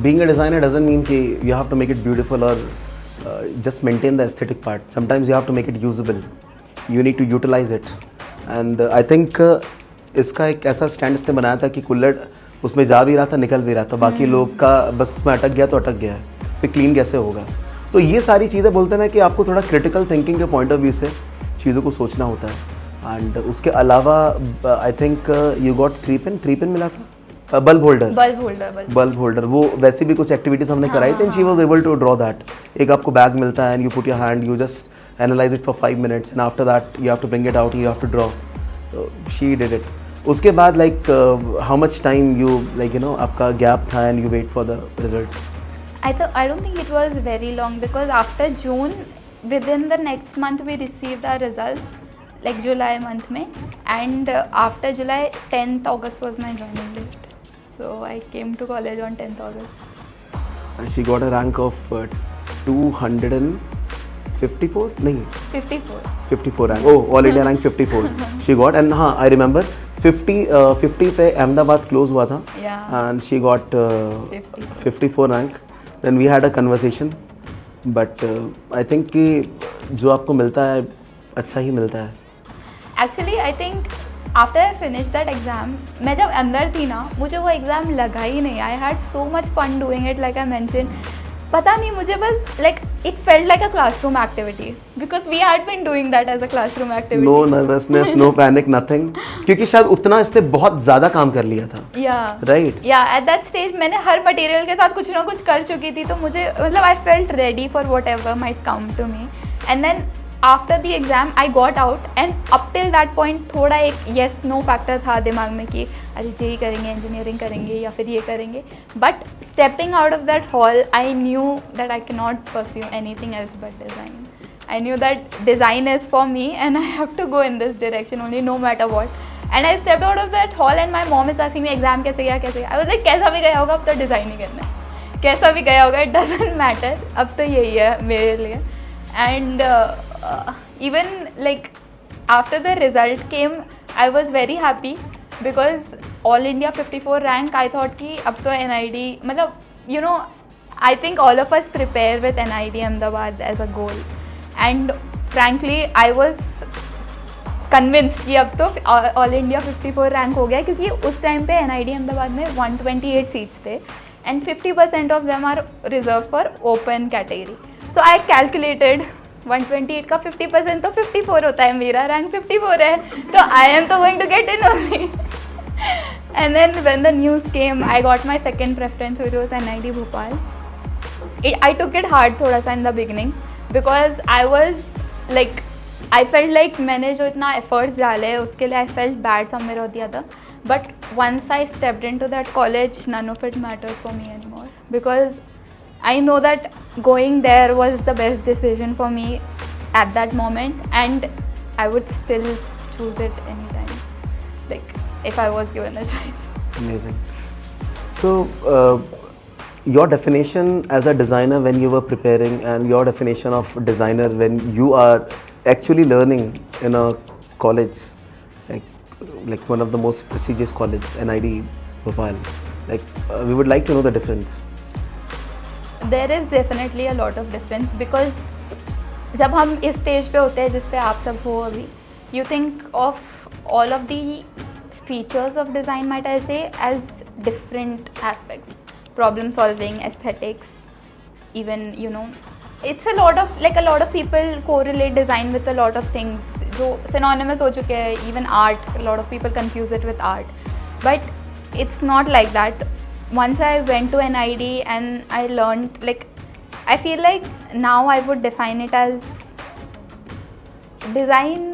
being a designer doesn't mean ki you have to make it beautiful or just maintain the aesthetic part. Sometimes you have to make it usable. You need to utilize it. And I think इसका एक ऐसा stand इसने बनाया था कि कुल्हड़ उसमें जा भी रहा था, निकल भी रहा था, बाकी लोग का बस उसमें अटक गया तो अटक गया है, फिर क्लीन कैसे होगा. तो ये सारी चीज़ें बोलते हैं ना कि आपको थोड़ा क्रिटिकल थिंकिंग के पॉइंट ऑफ व्यू से चीज़ों को सोचना होता है. एंड उसके अलावा I think you got 3 pin मिला था, बल्ब होल्डर वो वैसे भी कुछ एक्टिविटीज़ हमने कराई थी. And she was able to draw that. एक आपको बैग मिलता है and you put your hand, you just analyse it for 5 minutes and after that you have to bring it out, you have to draw. तो she did it. उसके बाद like how much time you like you know आपका gap था and you wait for the result? I don't think it was very long because after June, within the next month we received our results, like July month में, and after July 10th August was my joining date. So I came to college on 10th August. And she got a rank of 254? नहीं 54 rank. Oh, all India rank 54 she got. And हाँ, I remember 50 पे Ahmedabad close हुआ था. Yeah. And she got 54 rank. Then we had a conversation. But I think कि जो आपको मिलता है अच्छा ही मिलता है. Actually, I think after I finished that exam, मैं जब अंदर थी ना, मुझे वो एग्ज़ाम लगा ही नहीं. I had so much fun doing it, like I mentioned. पता नहीं मुझे बस like it felt like a classroom activity because we had been doing that as a classroom activity. No nervousness, no panic, nothing. क्योंकि शायद उतना इसने बहुत ज़्यादा काम कर लिया था. Yeah. Right. Yeah, at that stage मैंने हर मटेरियल के साथ कुछ ना कुछ कर चुकी थी, तो मुझे मतलब I felt ready for whatever might come to me. And then after the exam I got out, and up till that point थोड़ा एक yes no factor था दिमाग में कि अरे जेई करेंगे, इंजीनियरिंग करेंगे या फिर ये करेंगे. But stepping out of that hall, I knew that I cannot pursue anything else but design. I knew that design is for me and I have to go in this direction only, no matter what. And I stepped out of that hall and my mom is asking me exam कैसे गया कैसे गया. I was like कैसा भी गया होगा अब तो डिज़ाइन ही करना है, कैसा भी गया होगा it doesn't matter, अब तो यही है मेरे लिए. And even like after the result came, I was very happy because All India 54 rank, I thought कि अब तो NID मतलब you know, I think all of us prepare with NID Ahmedabad as a goal, and frankly I was convinced कि अब तो All India 54 rank हो गया, क्योंकि उस टाइम पे NID अहमदाबाद में 128 seats थे and 50% of them are reserved for open category. So I calculated 128 का 50% तो 54 होता है, मेरा रैंक 54 है, तो I am तो going to get in only. And then when the news came, I got my second preference, which was NID Bhopal. I took it hard थोड़ा सा in the beginning because I was like, I felt like मैंने जो इतना efforts डाले हैं उसके लिए I felt bad somewhere or the other. But once I stepped into that college, none of it mattered for me anymore because I know that going there was the best decision for me at that moment, and I would still choose it anytime, like if I was given a choice. Amazing. So, your definition as a designer when you were preparing, and your definition of designer when you are actually learning in a college, like one of the most prestigious college, NID Bhopal, like we would like to know the difference. There is definitely a lot of difference because जब हम इस stage पे होते हैं जिस पे आप सब हो अभी, you think of all of the features of design, might I say, as different aspects. Problem solving, aesthetics, even, you know, it's a lot of people correlate design with a lot of things जो synonymous हो चुके हैं. Even art, a lot of people confuse it with art, but it's not like that. Once I went to NID and I learned, like, I feel like now I would define it as design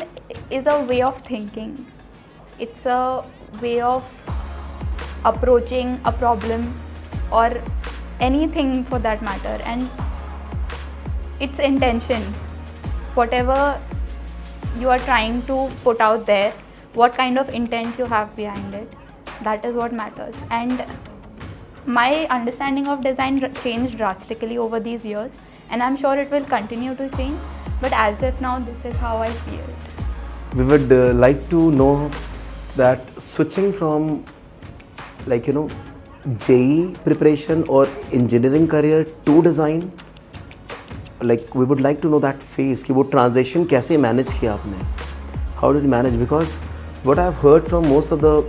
is a way of thinking. It's a way of approaching a problem or anything for that matter, and it's intention. Whatever you are trying to put out there, what kind of intent you have behind it, that is what matters. And my understanding of design changed drastically over these years, and I'm sure it will continue to change, but as of now, this is how I see it. We would like to know that switching from, like, you know, JEE preparation or engineering career to design, like we would like to know that phase कि वो transition कैसे manage किया आपने? How did you manage? Because what I've heard from most of the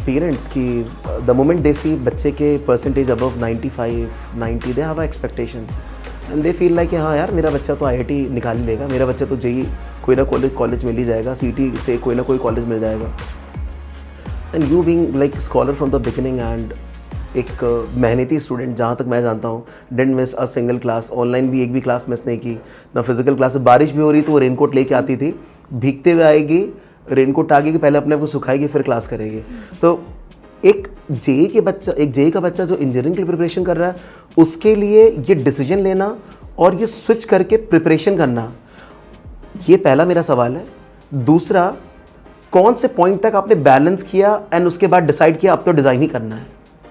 parents कि the moment they see बच्चे के percentage above 95, 90, they have an expectation and they feel like हाँ यार मेरा बच्चा तो IIT निकाल ही लेगा, मेरा बच्चा तो JEE कोई ना कॉलेज मिल ही जाएगा, CT से कोई ना कोई कॉलेज मिल जाएगा. And you being like scholar from the beginning and एक मेहनती स्टूडेंट जहाँ तक मैं जानता हूँ, didn't miss a single class, online भी एक भी क्लास मिस नहीं की, ना फिजिकल क्लास. बारिश भी हो रही तो वो रेनकोट लेके आती थी, भीगते हुए आएगी, रेनकोट आगे कि पहले अपने आप को सुखाएगी फिर क्लास करेगी. तो एक जेई का बच्चा जो इंजीनियरिंग की प्रिपरेशन कर रहा है, उसके लिए ये डिसीजन लेना और ये स्विच करके प्रिपरेशन करना, ये पहला मेरा सवाल है. दूसरा, कौन से पॉइंट तक आपने बैलेंस किया एंड उसके बाद डिसाइड किया अब तो डिज़ाइन ही करना है?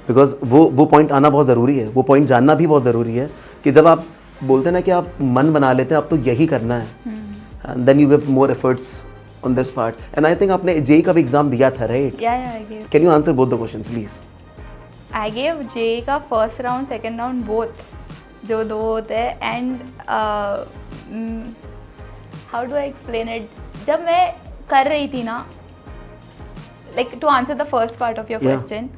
बिकॉज वो पॉइंट आना बहुत ज़रूरी है, वो पॉइंट जानना भी बहुत ज़रूरी है कि जब आप बोलते हैं ना कि आप मन बना लेते हैं अब तो यही करना है, and then you give more efforts on this part. And I think आपने जेई का भी एग्जाम दिया था, right? I gave. Can you answer both the questions please? I gave JEE का first round, second round, both जो दो होते हैं. And how do I explain it, जब मैं कर रही थी ना, like to answer the first part of your question,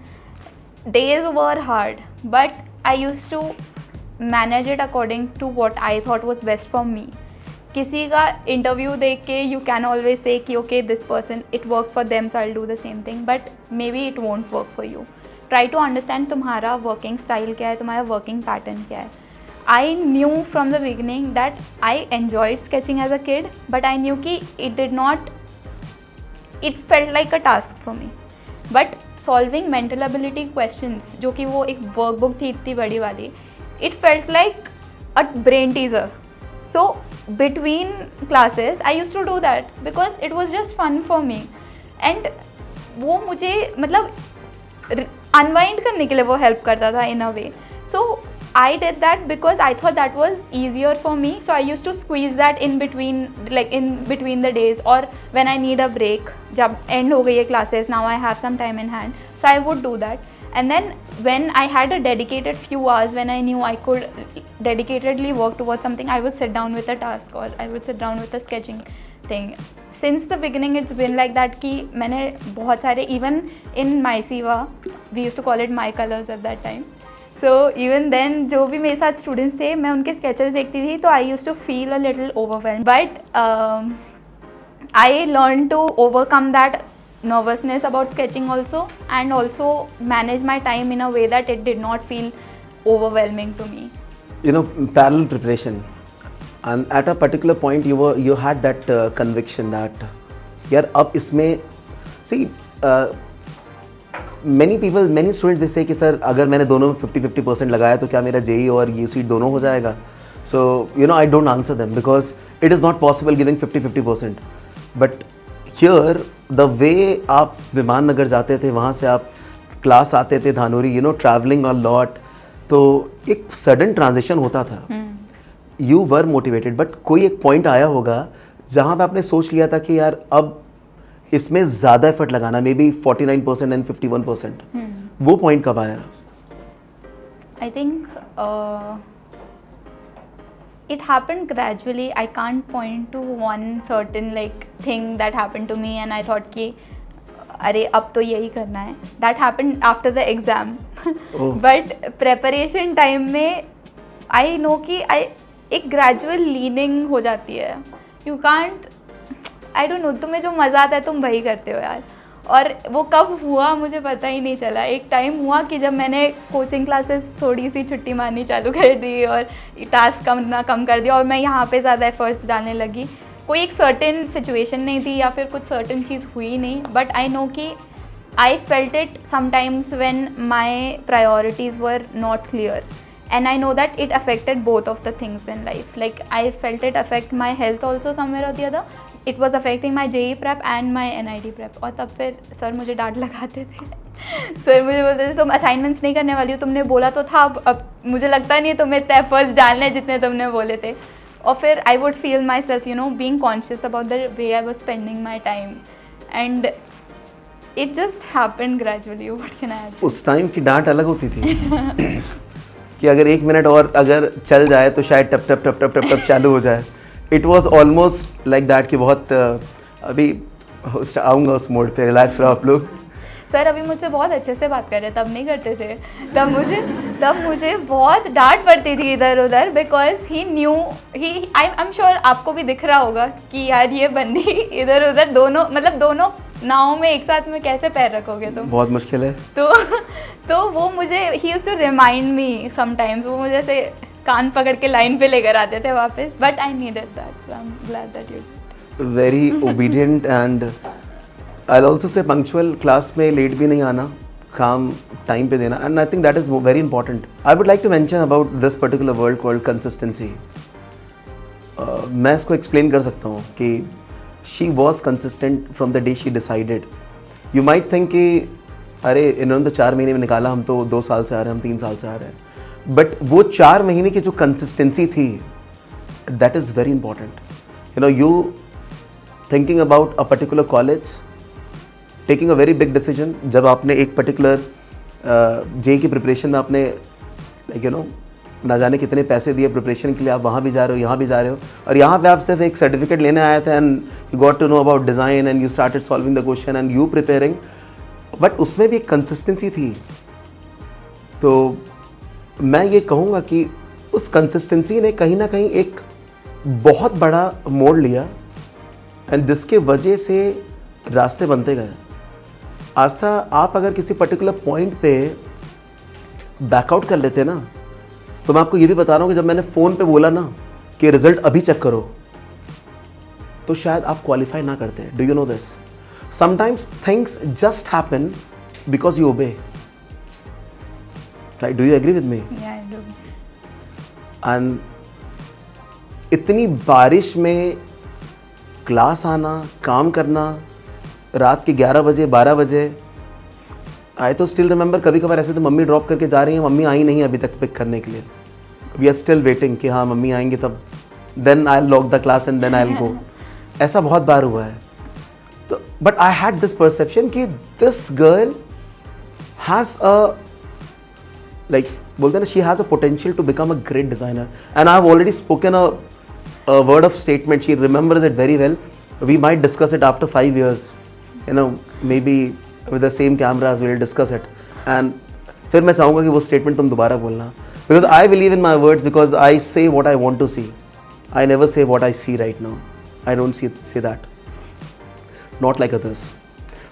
days were hard, but I used to manage it according to what I thought was best for me. किसी का interview देख के यू कैन ऑलवेज से कि okay this person it work for them so I will do the same thing, but maybe it won't work for you. Try to understand तुम्हारा working style क्या है, तुम्हारा working pattern क्या है. I knew from the beginning that I enjoyed sketching as a kid, but I knew कि it felt like a task for me. But solving mental ability questions, जो कि वो एक workbook थी इतनी बड़ी वाली, it felt like a brain teaser. So between classes I used to do that because it was just fun for me. And वो मुझे मतलब unwind करने के लिए वो help करता था in a way. So I did that because I thought that was easier for me. So I used to squeeze that in between the days, or when I need a break. जब end हो गई है classes, now I have some time in hand. So I would do that. And then when I had a dedicated few hours, when I knew I could dedicatedly work towards something, I would sit down with a task or I would sit down with a sketching thing. Since the beginning it's been like that कि मैंने बहुत सारे, even in my Siva, we used to call it my colors at that time. So even then जो भी मेरे साथ students थे, मैं उनके sketches देखती थी तो I used to feel a little overwhelmed. But I learned to overcome that nervousness about sketching also, and also manage my time in a way that it did not feel overwhelming to me. You know, parallel preparation, and at a particular point you had that conviction that यार अब इसमें see many students they say कि sir अगर मैंने दोनों में 50-50% लगाया तो क्या मेरा JEE और UC दोनों हो जाएगा. So you know, I don't answer them because it is not possible giving 50-50%. But here the way आप विमान नगर जाते थे, वहाँ से आप क्लास आते थे Dhanori, you know, traveling a lot, तो एक sudden transition होता था. You were motivated, but कोई एक point आया होगा जहाँ पे आपने सोच लिया था कि यार अब इसमें ज़्यादा एफर्ट लगाना, मे बी 49% एंड 51%. वो पॉइंट कब आया? I think it happened gradually. I can't point to one certain like thing that happened to me and I thought कि अरे अब तो यही करना है. That happened after the exam. But preparation time में I know कि एक gradual leaning हो जाती है. You can't, I don't know, तुम्हें जो मज़ा आता है तुम वही करते हो यार. और वो कब हुआ मुझे पता ही नहीं चला. एक टाइम हुआ कि जब मैंने कोचिंग क्लासेस थोड़ी सी छुट्टी मारनी चालू कर दी और टास्क कम कर दिया और मैं यहाँ पे ज़्यादा एफर्ट्स डालने लगी. कोई एक सर्टेन सिचुएशन नहीं थी या फिर कुछ सर्टेन चीज़ हुई नहीं, बट आई नो कि I felt it sometimes when my priorities were not clear. And I know that it affected both of the things in life. Like I felt it affect my health also somewhere or the other. It was affecting my JEE prep and my NIT prep. और तब फिर sir मुझे डांट लगाते थे. Sir मुझे बोलते थे तुम असाइनमेंट्स नहीं करने वाली हो, तुमने बोला तो था, अब मुझे लगता नहीं है तुम्हें इतने एफर्ट्स डालने जितने तुमने बोले थे. और फिर I would feel myself, you know, being conscious about the way I was spending my time. And it just happened gradually. What can I add? उस टाइम की डांट अलग होती थी कि अगर 1 मिनट और अगर चल जाए तो शायद टप टप टप टप टप टप चालू हो जाए. It was almost like that कि बहुत अभी आऊँगा उस मोड पे, रिलैक्स रहो आप लोग. सर अभी मुझसे बहुत अच्छे से बात कर रहे, तब नहीं करते थे. तब मुझे बहुत डांट पड़ती थी इधर उधर, because he new I am sure आपको भी दिख रहा होगा कि यार ये बंदी इधर उधर दोनों नाव में एक साथ में कैसे पैर रखोगे तुम, बहुत मुश्किल है. तो वो मुझे ही used to remind me sometimes. वो मुझे ऐसे कान पकड़ के लाइन पे लेकर आते थे वापस. But I needed that, I am glad that you very obedient and I also say punctual. Class में लेट भी नहीं आना, काम टाइम पे देना, and I think that is very important. I would like to mention about this particular word called consistency. मैं इसको explain कर सकता हूँ कि she was consistent from the day she decided. You might think कि अरे इन्होंने तो 4 महीने में निकाला, हम तो 2 साल से आ रहे हैं, हम 3 साल से आ रहे हैं. बट वो 4 महीने की जो कंसिस्टेंसी थी, that is very important. You know, you thinking about a particular college, taking a very big decision. जब आपने एक particular JEE की प्रिपरेशन में आपने like you know ना जाने कितने पैसे दिए प्रिपरेशन के लिए, आप वहाँ भी जा रहे हो, यहाँ भी जा रहे हो, और यहाँ पे आप सिर्फ एक सर्टिफिकेट लेने आए थे and you got to know about design and you started solving the question and you preparing. But उसमें भी एक कंसिस्टेंसी थी. तो मैं ये कहूँगा कि उस कंसिस्टेंसी ने कहीं ना कहीं एक बहुत बड़ा मोड़ लिया एंड जिसके वजह से रास्ते बनते गए। आस्था, आप अगर किसी पर्टिकुलर पॉइंट पे बैकआउट कर लेते ना, तो मैं आपको ये भी बता रहा हूँ कि जब मैंने फ़ोन पे बोला ना कि रिजल्ट अभी चेक करो, तो शायद आप क्वालिफाई ना करते। Do you know this? Sometimes things just happen because you obey, right? Do you agree with me? Yeah, I do. And इतनी बारिश में क्लास आना, काम करना, रात के 11 बजे 12 बजे, आई तो स्टिल रिमेंबर कभी कभार ऐसे तो मम्मी ड्रॉप करके जा रही हैं, मम्मी आई नहीं अभी तक पिक करने के लिए, वी आर स्टिल वेटिंग कि हाँ मम्मी आएंगे तब, then I lock the class and then I go. ऐसा बहुत बार हुआ है। तो but I had this perception कि this girl has a like बोलते हैं ना, she has a potential to become a great designer, and I have already spoken a word of statement. She remembers it very well. We might discuss it after 5 years, you know, maybe with the same cameras we'll discuss it, and फिर मैं चाहूँगा कि वो statement तुम दोबारा बोलना, because I believe in my words, because I say what I want to see. I never say what I see right now. I don't say that, not like others.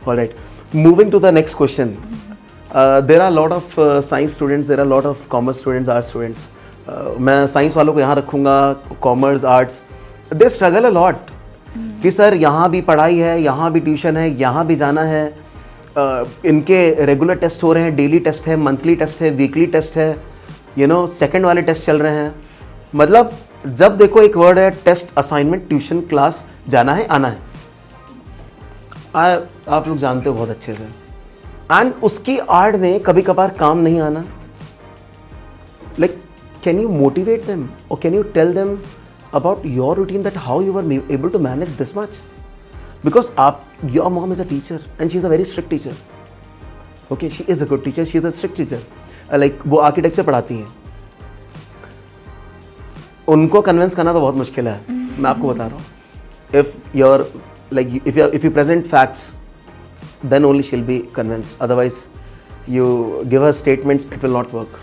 All right, moving to the next question. There are a lot of science students, there are a lot of commerce students, art students. मैं science वालों को यहाँ रखूँगा, commerce, arts, they struggle a lot कि sir यहाँ भी पढ़ाई है, यहाँ भी ट्यूशन है, यहाँ भी जाना है, इनके रेगुलर टेस्ट हो रहे हैं, डेली टेस्ट है, मंथली टेस्ट है, वीकली टेस्ट है, यू नो, सेकंड वाले टेस्ट चल रहे हैं। मतलब जब देखो एक वर्ड है, टेस्ट, असाइनमेंट, ट्यूशन, क्लास, जाना है, आना है। आप लोग जानते हो बहुत अच्छे से। एंड उसकी आड़ में कभी कभार काम नहीं आना। Like can you motivate them और can you tell them about your routine, that how you are able to manage this much? Because your mom is a teacher and she is a very strict teacher. Okay, she is a good teacher, she is a strict teacher. Like वो architecture पढ़ाती हैं, उनको convince करना तो बहुत मुश्किल है, मैं आपको बता रहा हूँ। If your like if you present facts, then only she'll be convinced. Otherwise, you give her statements, it will not work.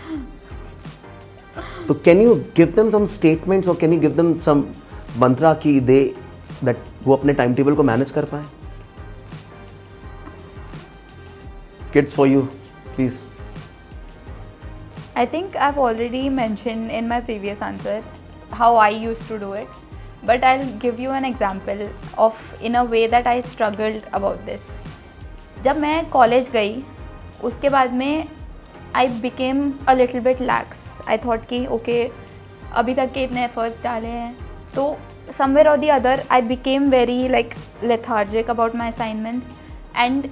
So can you give them some statements or can you give them some mantra ki that वो अपने time table को manage कर पाए? Kids, for you, please. I think I've already mentioned in my previous answer how I used to do it, but I'll give you an example of in a way that I struggled about this. जब मैं college गई, उसके बाद में I became a little bit lakhs. I thought कि okay, अभी तक के इतने एफर्ट्स डाले हैं, तो समवेयर और the other I became very like lethargic about my assignments. And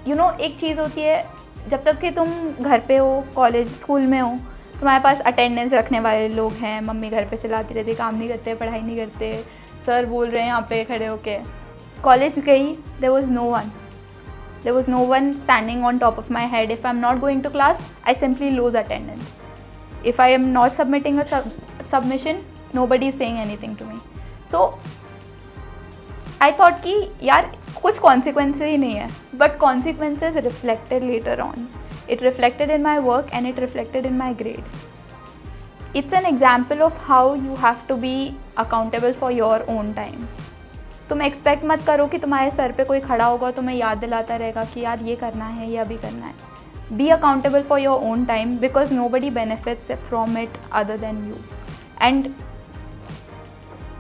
you no, एक चीज़ होती है, जब तक कि तुम घर पे हो, कॉलेज स्कूल में हो, तुम्हारे पास अटेंडेंस रखने वाले लोग हैं, मम्मी घर पे चलाती रहती, काम नहीं करते, पढ़ाई नहीं करते, सर बोल रहे हैं यहाँ पे खड़े होके। कॉलेज गई, there was no one. There was no one standing on top of my head. If I'm not going to class, I simply lose attendance. If I am not submitting a submission, nobody is saying anything to me. So I thought कि यार कुछ consequences ही नहीं है, but consequences reflected later on. It reflected in my work and it reflected in my grade. It's an example of how you have to be accountable for your own time. तुम expect मत करो कि तुम्हारे sir पे कोई खड़ा होगा, तुम्हें याद दिलाता रहेगा कि यार ये करना है, ये अभी करना है। Be accountable for your own time, because nobody benefits from it other than you. And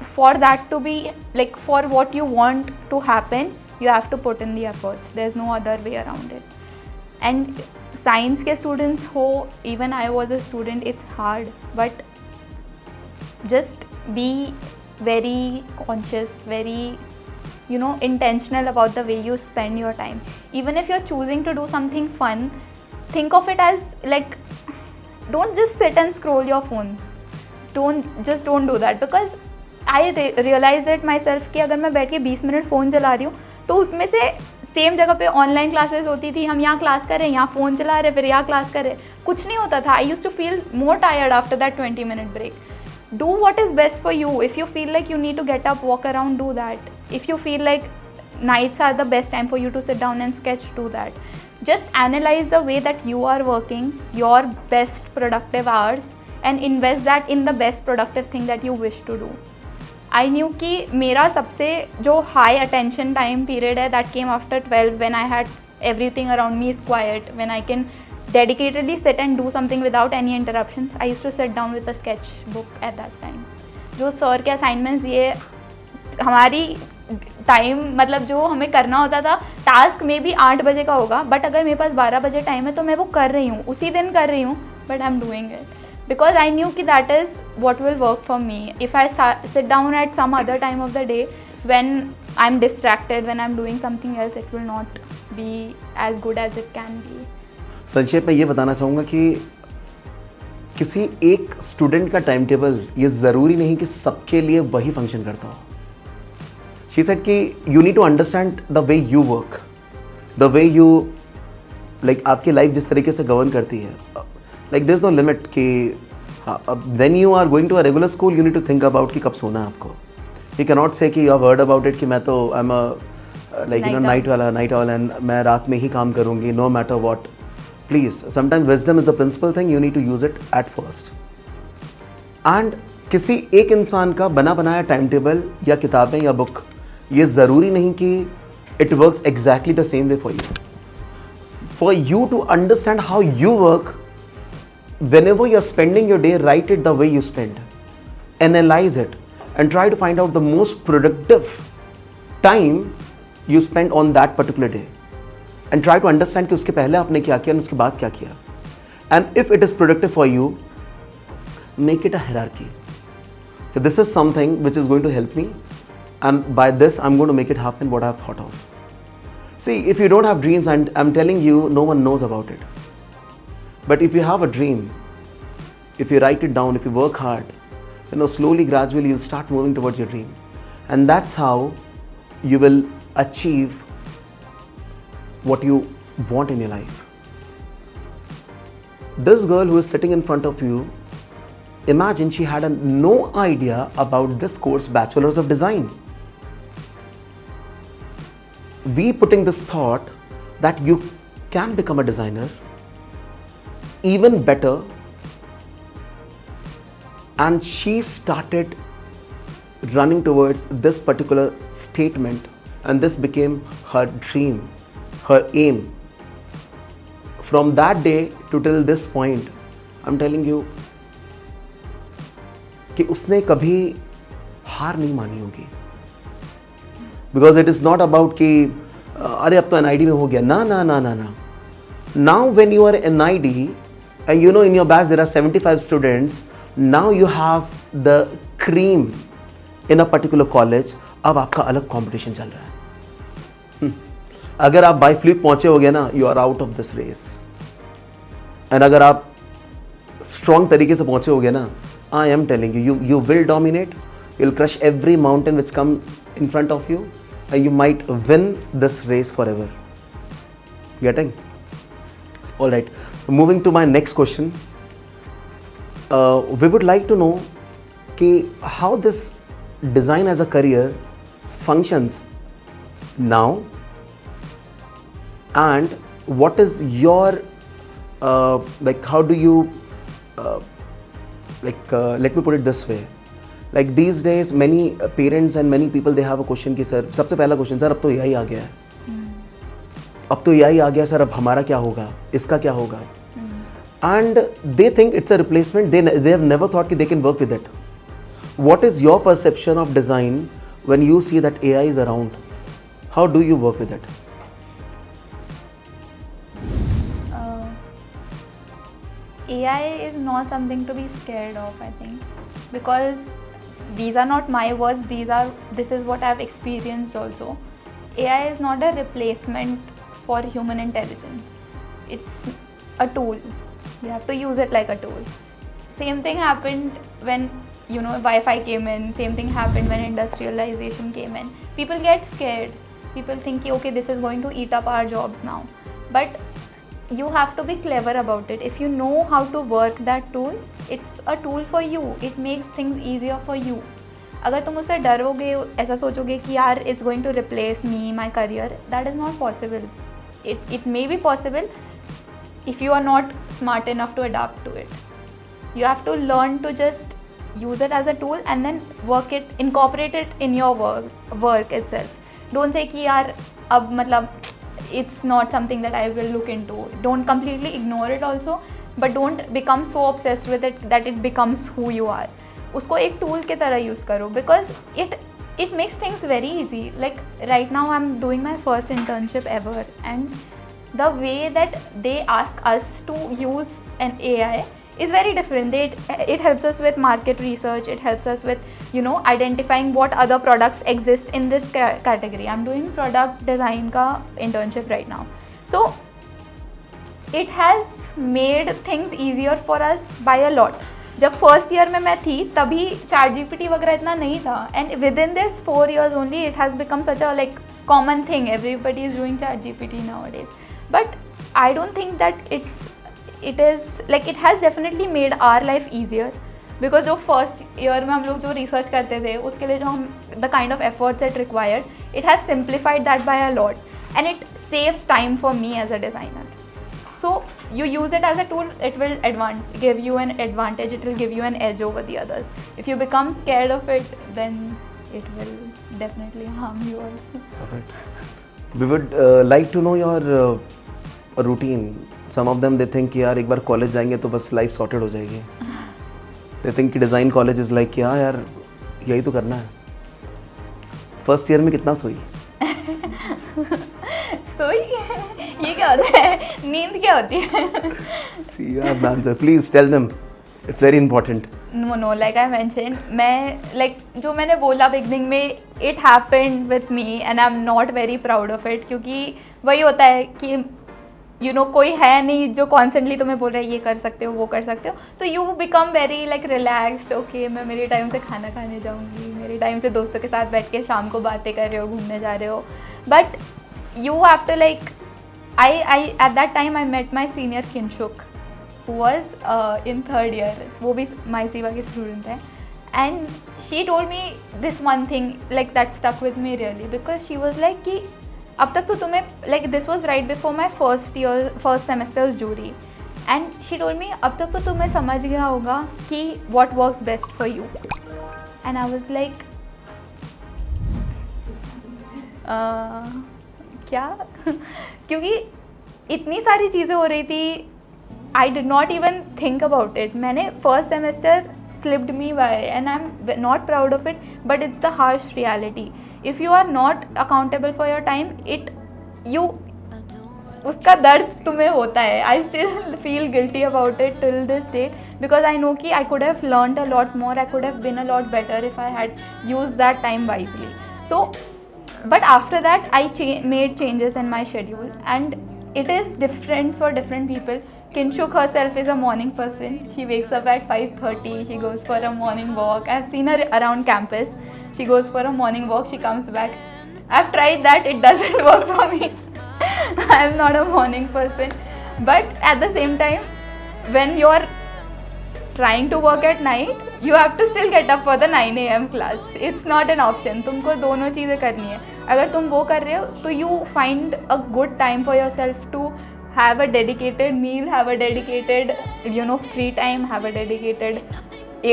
for that to be like for what you want to happen, you have to put in the efforts, there is no other way around it. And science के students हो, even I was a student, it's hard, but just be very conscious, very, you know, intentional about the way you spend your time. Even if you're choosing to do something fun, think of it as like, don't just sit and scroll your phones. Don't do that, because I realized it myself कि अगर मैं बैठ के 20 minute phone चला रही हूँ, तो उसमें से सेम जगह पे ऑनलाइन क्लासेस होती थी, हम यहाँ क्लास कर रहे हैं, यहाँ फ़ोन चला रहे, फिर यहाँ क्लास कर रहे, कुछ नहीं होता था. I used to feel more tired after that 20 minute break. Do what is best for you. If you feel like you need to get up, walk around, do that. If you feel like nights are the best time for you to sit down and sketch, do that. Just analyze the way that you are working, your best productive hours, and invest that in the best productive thing that you wish to do. I knew कि मेरा सबसे जो high attention time period है that came after 12 when I had everything around me is quiet, when I can dedicatedly sit and do something without any interruptions. I used to sit down with a sketchbook at that time. जो sir के assignments दिए हमारी time मतलब जो हमें करना होता था टास्क में भी 8 बजे का होगा बट अगर मेरे पास 12 बजे टाइम है तो मैं वो कर रही हूँ उसी दिन कर रही हूँ but I am doing it because I knew कि that is what will work for me if I sit down at some other time of the day when I'm distracted, when I'm doing something else, it will not be as good as it can be. संक्षेप में ये बताना चाहूँगा कि किसी एक student का time table ये ज़रूरी नहीं कि सबके लिए वही फंक्शन करता हो. शी सेड कि you need to understand the way you work, the way you like आपकी लाइफ जिस तरीके से गवर्न करती है, like there is no limit कि when you are going to a regular school you need to think about कि कब सोना है आपको. यू कैन नॉट से कि you have heard about it कि मैं तो I am like you know night वाला एंड मैं रात में ही काम करूँगी no matter what. Please, sometimes wisdom is the principal thing, you need to use it at first. And किसी एक इंसान का बना बनाया टाइम टेबल या किताबें या बुक ये ज़रूरी नहीं कि it works exactly the same way for you. For you to understand how you work, whenever you're spending your day, write it the way you spend. Analyze it and try to find out the most productive time you spend on that particular day. And try to understand कि उसके पहले आपने क्या किया और उसके बाद क्या किया. And if it is productive for you, make it a hierarchy. So this is something which is going to help me, and by this I'm going to make it happen what I've thought of. See, if you don't have dreams, and I'm telling you, no one knows about it. But if you have a dream, if you write it down, if you work hard, slowly, gradually, you'll start moving towards your dream, and that's how you will achieve what you want in your life. This girl who is sitting in front of you, imagine she had no idea about this course, Bachelor's of Design. We putting this thought that you can become a designer even better, and she started running towards this particular statement, and this became her dream, her aim. From that day to till this point, I'm telling you कि उसने कभी हार नहीं मानी होगी. Because it is not about कि अरे अब तो NID में हो गया. ना ना ना ना ना. Now when you are NID and you know in your batch there are 75 students, now you have the cream in a particular college. अब आपका अलग competition चल रहा है. अगर आप बाई फ्लिप पहुंचे होगे ना, you are out of this race. And अगर आप स्ट्रॉन्ग तरीके से पहुंचे होगे ना, I am telling you will dominate, you will crush every mountain which come in front of you, and you might win this race forever. Getting? All right, moving to my next question. We would like to know कि how this design as a career functions now, and what is your like how do you let me put it this way, like these days many parents and many people they have a question कि sir सबसे पहला question, sir अब तो AI आ गया है, अब तो AI आ गया सर, अब हमारा क्या होगा, इसका क्या होगा. And they think it's a replacement, they have never thought कि they can work with it. What is your perception of design when you see that AI is around? How do you work with it? AI is not something to be scared of, I think, because these are not my words, this is what I've experienced also. AI is not a replacement for human intelligence. It's a tool. You have to use it like a tool. Same thing happened when Wi-Fi came in, same thing happened when industrialization came in. People get scared. People think, okay, this is going to eat up our jobs now. But you have to be clever about it. If you know how to work that tool, it's a tool for you. It makes things easier for you. अगर तुम उससे डरोगे, ऐसा सोचोगे कि यार it's going to replace me, my career, that is not possible. It may be possible if you are not smart enough to adapt to it. You have to learn to just use it as a tool and then incorporate it in your work itself. Don't say कि यार अब मतलब it's not something that I will look into. Don't completely ignore it also, but don't become so obsessed with it that it becomes who you are. उसको एक tool के तरह use करो, because it makes things very easy. Like right now I'm doing my first internship ever, and the way that they ask us to use an AI is very different. It helps us with market research. It helps us with, you know, identifying what other products exist in this category. I'm doing product design का internship right now. So it has made things easier for us by a lot. जब first year में मैं थी तभी ChatGPT वगैरह इतना नहीं था, and with in this 4 years only it has become such a like common thing. Everybody is doing ChatGPT nowadays. But I don't think that it is like it has definitely made our life easier, because जो first year में हम लोग जो research करते थे उसके लिए जो हम the kind of efforts it required, it has simplified that by a lot, and it saves time for me as a designer. So you use it as a tool, it will give you an advantage, it will give you an edge over the others. If you become scared of it, then it will definitely harm you also. Perfect. We would like to know your routine. Some of them they think कि यार एक बार college जाएंगे तो बस life sorted हो जाएगी. They think कि design college is like क्या यार यही तो करना है. फर्स्ट ईयर में कितना सोई? सोई ये क्या होता है? नींद क्या होती है? See, you have the answer. Please tell them. It's very important. No, like I mentioned, मैं like जो मैंने बोला बिगनिंग में, it happened with me and I'm not very proud of it, क्योंकि वही होता है कि you know कोई है नहीं जो कॉन्स्टेंटली तुम्हें बोल रहा है ये कर सकते हो वो कर सकते हो, तो you become very like relaxed. Okay मैं मेरे टाइम से खाना खाने जाऊँगी, मेरे टाइम से दोस्तों के साथ बैठ के शाम को बातें कर रहे हो, घूमने जा रहे हो. But you have to like I at that time I met my senior Kinshuk, who was in 3rd year. वो भी my Siva की student है, and she told me this one thing like that stuck with me really, because she was like कि अब तक तो तुम्हें like this was right before my first semester's jury, and she told me अब तक तो तुम्हें समझ गया होगा कि what works best for you, and I was like क्या क्योंकि इतनी सारी चीज़ें हो रही थी, I did not even think about it. मैंने first semester slipped me by and I am not proud of it, but it's the harsh reality. If you are not accountable for your time, उसका दर्द तुम्हें होता है. I still feel guilty about it till this day, because I know कि I could have learned a lot more, I could have been a lot better if I had used that time wisely. So but after that I made changes in my schedule, and it is different for different people. Kinshuk herself is a morning person. She wakes up at 5:30, she goes for a morning walk. I've seen her around campus. She goes for a morning walk, she comes back. I've tried that, it doesn't work for me. I'm not a morning person. But at the same time, when you're trying to work at night, you have to still get up for the 9 AM class. It's not an option. तुमको दोनों चीज़ें करनी है. अगर तुम वो कर रहे हो तो you find a good time for yourself to have a dedicated meal, have a dedicated free time, have a dedicated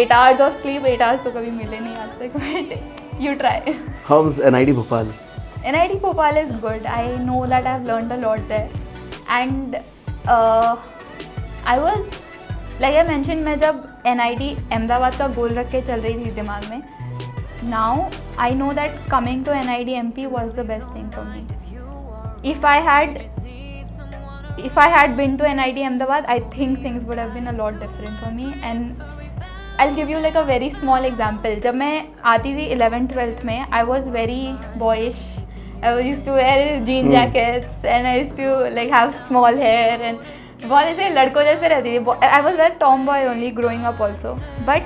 8 hours of sleep. 8 hours तो कभी मिले नहीं आज तक, but you try. How's NID Bhopal? NID Bhopal is good. I know that I've learned a lot there, and I was like I mentioned, मैं जब NID Ahmedabad का गोल रख के चल रही थी दिमाग में, now I know that coming to NID MP was the best thing for me. If I had been to NID Ahmedabad, I think things would have been a lot different for me. And I'll give you like a very small example. जब मैं आती थी 11th 12th में, I was very boyish. I used to wear jean jackets and I used to like have small hair and बहुत ऐसे लड़कों जैसे रहती थी. I was a tomboy only growing up also. But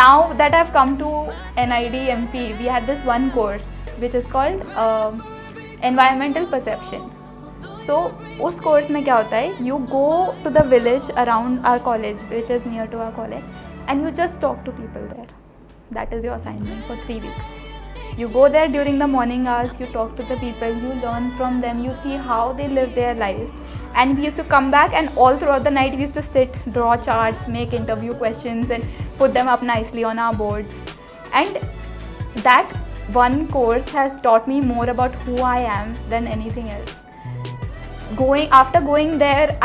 now that I've come to NID MP, we had this one course which is called environmental perception. So उस course में क्या होता है, you go to the village around our college, which is near to our college, and you just talk to people there. That is your assignment for 3 weeks. You go there during the morning hours, you talk to the people, you learn from them, you see how they live their lives, And we used to come back, and all throughout the night we used to sit, draw charts, make interview questions, and put them up nicely on our boards. And that one course has taught me more about who I am than anything else. After going there,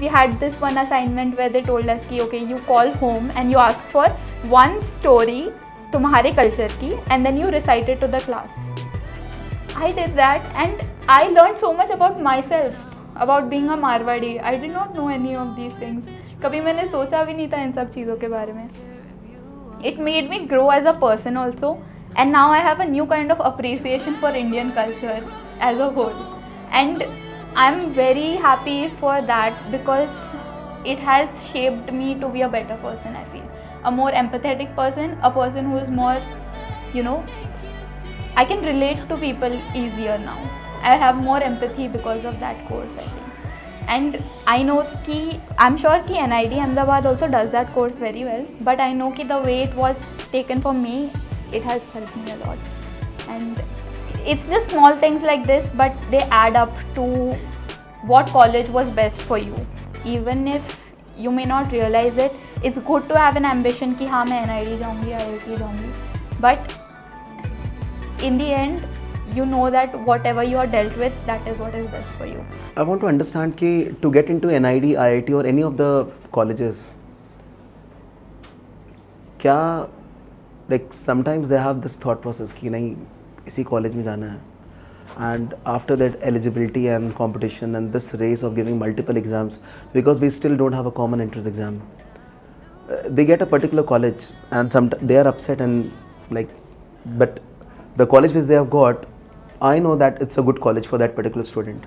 we had this one assignment where they told us ki, okay, you call home and you ask for one story तुम्हारे culture की, and then you recite it to the class. I did that and I learned so much about myself, about being a Marwadi. I did not know any of these things. कभी मैंने सोचा भी नहीं था इन सब चीज़ों के बारे में. It made me grow as a person also, and now I have a new kind of appreciation for Indian culture as a whole. And I'm very happy for that because it has shaped me to be a better person, I feel. A more empathetic person, a person who is more, I can relate to people easier now. I have more empathy because of that course, I think. And I know I'm sure ki NID Ahmedabad also does that course very well, but I know ki the way it was taken for me, it has helped me a lot. And it's just small things like this, but they add up to what college was best for you. Even if you may not realize it, it's good to have an ambition कि हाँ मैं NID जाऊँगी, IIT जाऊँगी. But in the end, you know that whatever you are dealt with, that is what is best for you. I want to understand कि to get into NID, IIT or any of the colleges, क्या like sometimes they have this thought process कि नहीं इसी college में जाना है, and after that eligibility and competition and this race of giving multiple exams, because we still don't have a common entrance exam, they get a particular college and they are upset and like, but the college which they have got, I know that it's a good college for that particular student.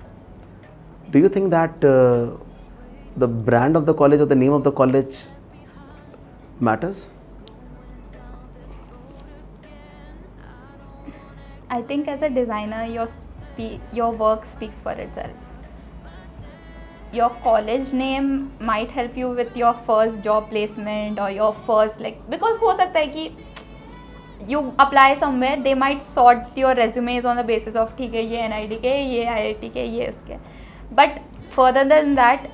Do you think that the brand of the college or the name of the college matters? I think as a designer, your work speaks for itself. Your college name might help you with your first job placement or your first because हो सकता है कि you apply somewhere, they might sort your resumes on the basis of ठीक है ये NID के, ये IIT के, ये उसके. But further than that,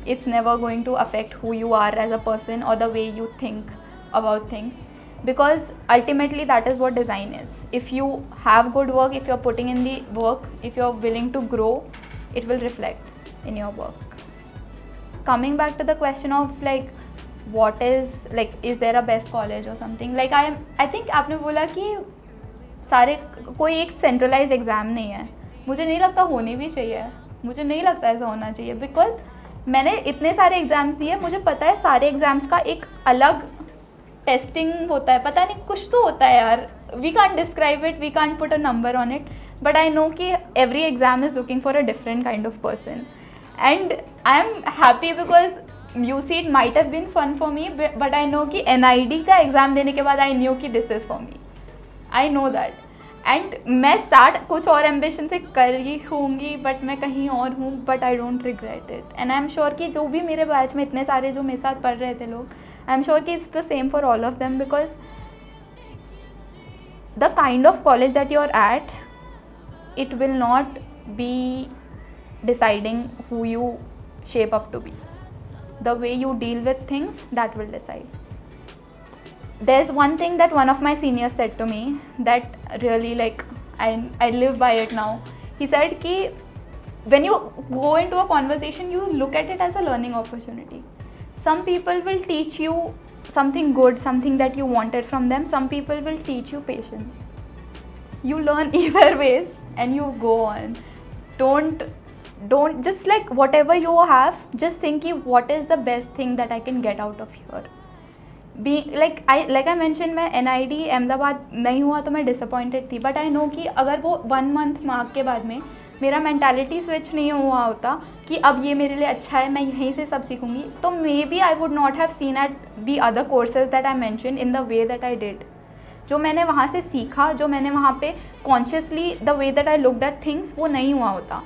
it's never going to affect who you are as a person or the way you think about things. Because ultimately that is what design is. If you have good work, if you're putting in the work, if you're willing to grow, it will reflect in your work. Coming back to the question of what is there a best college or something, I think आपने बोला कि सारे कोई एक centralized exam नहीं है. मुझे नहीं लगता होनी भी चाहिए. मुझे नहीं लगता ऐसा होना चाहिए because मैंने इतने सारे एग्ज़ाम्स दिए, मुझे पता है सारे एग्ज़ाम्स का एक अलग टेस्टिंग होता है, पता नहीं कुछ तो होता है यार. We can't describe it, we can't put a number on it, but I know कि every exam is looking for a different kind of person. And I am happy because UC it might have been fun for me, but I know कि NID का एग्ज़ाम देने के बाद I knew कि this is for me. I know that. And मैं start कुछ और एम्बिशन से कर ही होंगी, बट मैं कहीं और हूँ, but I don't regret it. And I am sure कि जो भी मेरे बैच में इतने सारे जो मेरे साथ पढ़ रहे थे लोग, I'm sure it's the same for all of them, because the kind of college that you're at, it will not be deciding who you shape up to be. The way you deal with things, that will decide. There's one thing that one of my seniors said to me that really I live by it now. He said कि when you go into a conversation, you look at it as a learning opportunity. Some people will teach you something good, something that you wanted from them. Some people will teach you patience. You learn either ways and you go on. Don't just whatever you have, just think what is the best thing that I can get out of here. I mentioned मैं NID Ahmedabad नहीं हुआ तो मैं disappointed थी, but I know कि अगर वो 1 month mark के बाद में मेरा मेंटालिटी स्विच नहीं हुआ होता कि अब ये मेरे लिए अच्छा है, मैं यहीं से सब सीखूंगी, तो maybe I would not have seen at the other courses that I mention in the way that I did. जो मैंने वहाँ से सीखा, जो मैंने वहाँ पे consciously the way that I looked at things, वो नहीं हुआ होता.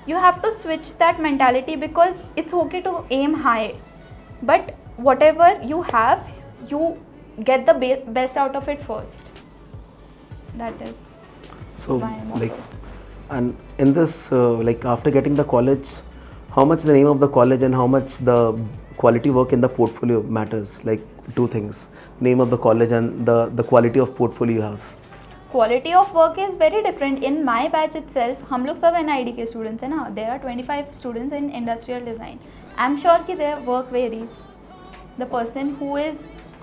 You have to switch that mentality because it's okay to aim high, but whatever you have, you get the best out of it first. That is so and in this after getting the college, How much the name of the college and how much the quality work in the portfolio matters? Like two things: name of the college and the quality of portfolio you have. Quality of work is very different. In my batch itself, हम लोग सब NID के students हैं ना. There are 25 students in industrial design. I'm sure कि their work varies. The person who is,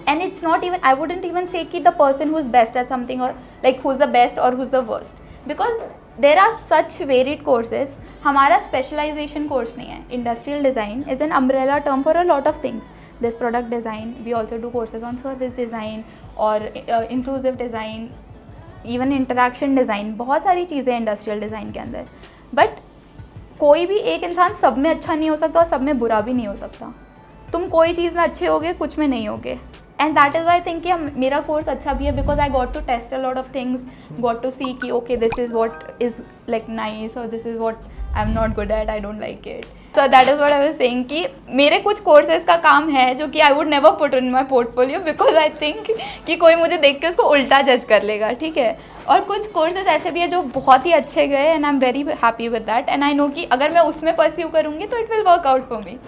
and it's not even, I wouldn't even say कि the person who's best at something or like who's the best or who's the worst, because there are such varied courses. हमारा specialization course नहीं है. Industrial design is an umbrella term for a lot of things. There's product design. We also do courses on service design or inclusive design, even interaction design. बहुत सारी चीज़ें industrial design के अंदर. But कोई भी एक इंसान सब में अच्छा नहीं हो सकता और सब में बुरा भी नहीं हो सकता. तुम कोई चीज़ में अच्छे होगे, कुछ में नहीं होगे. And that is why think कि मेरा कोर्स अच्छा भी है, because I got to test a lot of things, got to see कि okay this is what is like nice और this is what I am not good at, I don't like it. So that is what I was saying कि मेरे कुछ courses का काम है जो कि I would never put in my portfolio, because I think कि कोई मुझे देख के उसको उल्टा जज कर लेगा. ठीक है. और कुछ कोर्सेज ऐसे भी है जो बहुत ही अच्छे गए and I am very happy with that, and I know कि अगर मैं उसमें परस्यू करूँगी तो it will work out for me.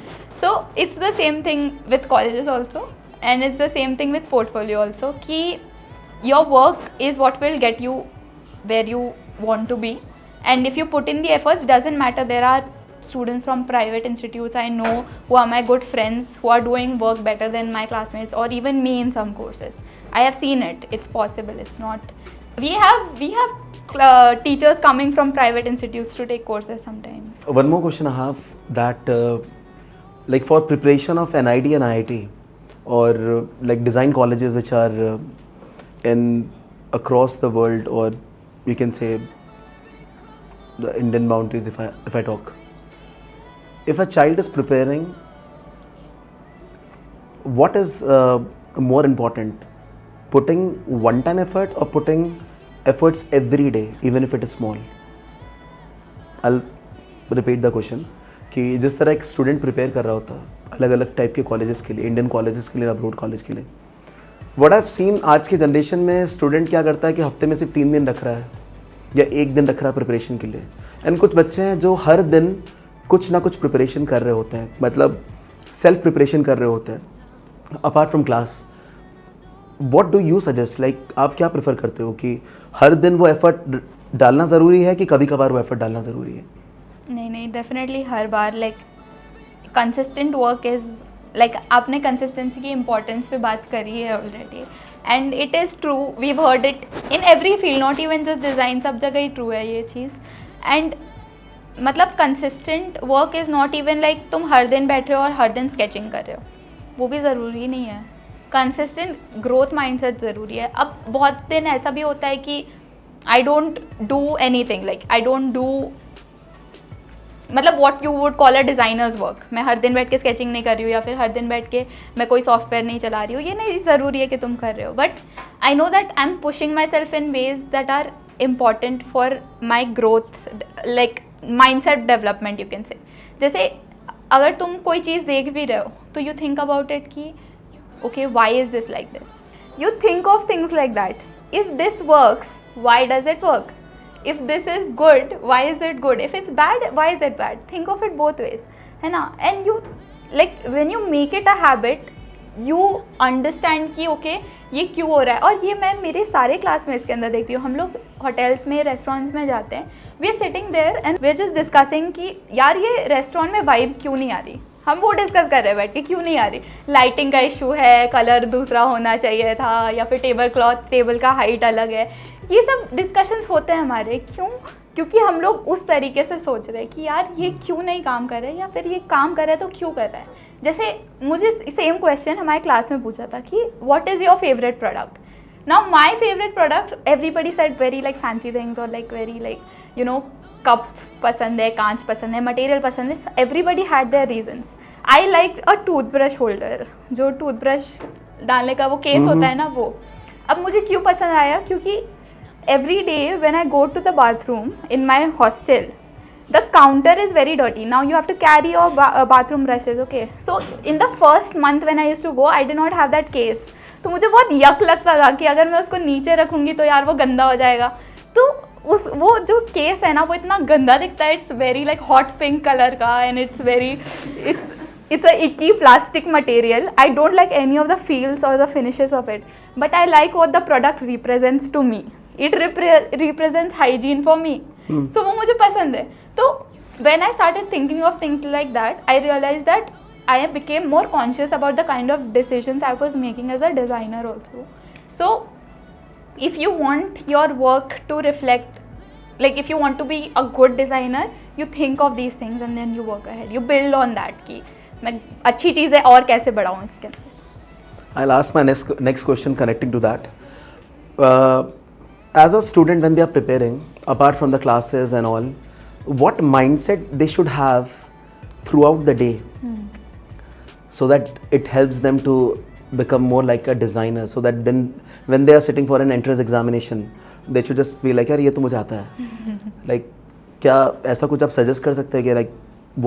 So it's the same thing with colleges also, and it's the same thing with portfolio also, कि your work is what will get you where you want to be, and if you put in the efforts, doesn't matter. There are students from private institutes I know who are my good friends who are doing work better than my classmates or even me in some courses. I have seen it. It's possible. It's not. We have teachers coming from private institutes to take courses sometimes. One more question I have, that like for preparation of NID and IIT or like design colleges which are in across the world, or we can say the Indian boundaries, if I talk, if a child is preparing, what is more important, putting one time effort or putting efforts every day even if it is small? I'll repeat the question. कि जिस तरह एक student prepare कर रहा होता है अलग अलग टाइप के कॉलेजेस के लिए, इंडियन कॉलेजेस के लिए, अब्रोड कॉलेज के लिए, व्हाट आई हैव सीन आज के जनरेशन में स्टूडेंट क्या करता है कि हफ्ते में सिर्फ 3 दिन रख रहा है या 1 दिन रख रहा है प्रिपरेशन के लिए. एंड कुछ बच्चे हैं जो हर दिन कुछ ना कुछ प्रिपरेशन कर रहे होते हैं, मतलब सेल्फ प्रिपरेशन कर रहे होते हैं apart from class. What do you suggest, like आप क्या प्रेफर करते हो कि हर दिन वो एफर्ट डालना ज़रूरी है कि कभी कभार वो एफर्ट डालना ज़रूरी है? नहीं, डेफिनेटली हर बार. Like consistent work is like, आपने कंसिस्टेंसी की इम्पोर्टेंस पे बात करी है already, and it is true. We've heard it in every field, not even just design, सब जगह ही ट्रू है ये चीज़. एंड मतलब consistent work is not even like तुम हर दिन बैठ रहे हो और हर दिन स्केचिंग कर रहे हो, वो भी ज़रूरी नहीं है. कंसिस्टेंट ग्रोथ माइंडसेट ज़रूरी है. अब बहुत दिन ऐसा भी होता है कि I don't do anything, like I don't do, मतलब what you would call a designer's work. मैं हर दिन बैठ के स्केचिंग नहीं कर रही हूँ या फिर हर दिन बैठ के मैं कोई सॉफ्टवेयर नहीं चला रही हूँ. ये नहीं ज़रूरी है कि तुम कर रहे हो, but I know that I am pushing myself in ways that are important for my growth, like mindset development you can say. जैसे अगर तुम कोई चीज़ देख भी रहे हो तो यू थिंक अबाउट इट कि okay why is this like this. You think of things like that. If this works, why does it work? If this is good, why is it good? If it's bad, why is it bad? Think of it both ways, है ना? And you, like when you make it a habit, you understand कि okay ये क्यों हो रहा है. और ये मैं मेरे सारे क्लासमेट्स के अंदर देखती हूँ. हम लोग होटल्स में, रेस्टोरेंट्स में जाते हैं, we are sitting there and we are just discussing कि यार ये रेस्टोरेंट में वाइब क्यों नहीं आ रही. हम वो डिस्कस कर रहे हैं बैठ के, क्यों नहीं आ रही. लाइटिंग का इशू है, कलर दूसरा होना चाहिए था, या फिर टेबल क्लॉथ, टेबल का हाइट अलग है. ये सब डिस्कशंस होते हैं हमारे. क्यों? क्योंकि हम लोग उस तरीके से सोच रहे हैं कि यार ये क्यों नहीं काम कर रहा है, या फिर ये काम कर रहा है तो क्यों कर रहा है. जैसे मुझे सेम क्वेश्चन हमारे क्लास में पूछा था कि what is your favourite product. Now my favourite product, everybody said very like fancy things और like very like you know cup पसंद है, कांच पसंद है, मटेरियल पसंद है. Everybody had their reasons. I like a toothbrush holder, जो toothbrush डालने का वो केस होता है ना वो. अब मुझे क्यों पसंद आया? क्योंकि every day when I go to the bathroom in my hostel, the counter is very dirty. Now you have to carry your bathroom brushes, okay? So in the first month when I used to go, I did not have that case. तो मुझे बहुत यक लगता था कि अगर मैं उसको नीचे रखूँगी तो यार वो गंदा हो जाएगा. तो उस वो जो केस है ना वो इतना गंदा दिखता है. It's very like hot pink colour का and it's a icky plastic material. I don't like any of the feels or the finishes of it, but I like what the product represents to me. It represents hygiene for me. So वो मुझे पसंद है. तो when I started thinking of things like that, I realized that I became more conscious about the kind of decisions I was making as a designer also. So if you want your work to reflect, like if you want to be a good designer, you think of these things and then you work ahead. You build on that कि मैं अच्छी चीज़ें और कैसे बढ़ाऊँ इसके अंदर. I'll ask my next question connecting to that. As a student, when they are preparing, apart from the classes and all, what mindset they should have throughout the day, so that it helps them to become more like a designer, so that then when they are sitting for an entrance examination, they should just be like, यार ये तो मुझे आता है. Like क्या ऐसा कुछ आप suggest कर सकते हैं कि like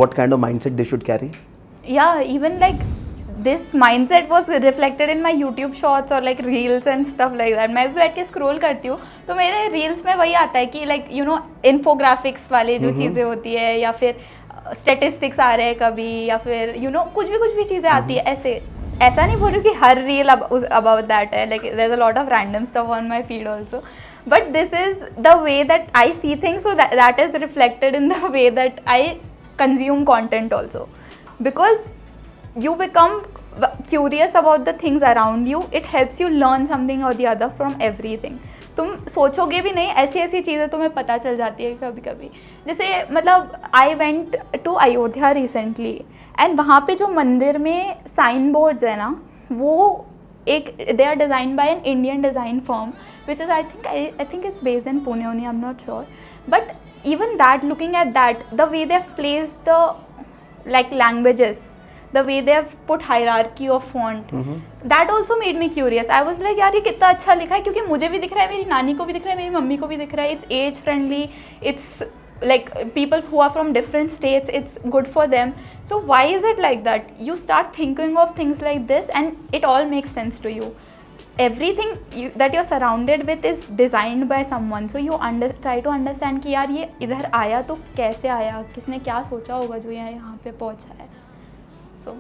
what kind of mindset they should carry? Yeah, even like this mindset was reflected in my YouTube shorts or like reels and stuff like that. मैं भी बैठ के scroll करती हूँ तो मेरे reels में वही आता है कि like you know infographics वाले जो चीज़ें होती है या फिर statistics आ रहे हैं कभी या फिर you know कुछ भी चीज़ें आती है ऐसे. ऐसा नहीं बोल रही कि हर reel about that है, like there's a lot of random stuff on my feed also, but this is the way that I see things, so that is reflected in the way that I consume content also. Because you become curious about the things around you, it helps you learn something or the other from everything. तुम सोचोगे भी नहीं, ऐसी चीज़ें तुम्हें पता चल जाती है कभी कभी. जैसे मतलब I went to Ayodhya recently and वहाँ पे जो मंदिर में साइन बोर्ड्स है ना वो एक they are design by an Indian design firm which is I think it's based in Pune only, I am not sure. But even that, looking at that, the way they have placed the like languages, the way they have put hierarchy of font, that also made me curious. I was like यार ये कितना अच्छा लिखा है, क्योंकि मुझे भी दिख रहा है, मेरी नानी को भी दिख रहा है, मेरी मम्मी को भी दिख रहा है. It's age friendly, it's like people who are from different states, it's good for them. So why is it like that? You start thinking of things like this and it all makes sense to you. Everything that you're surrounded with is designed by someone, so you try to understand कि यार ये इधर आया तो कैसे आया, किसने क्या सोचा होगा जो यहाँ पे पहुँचा है. So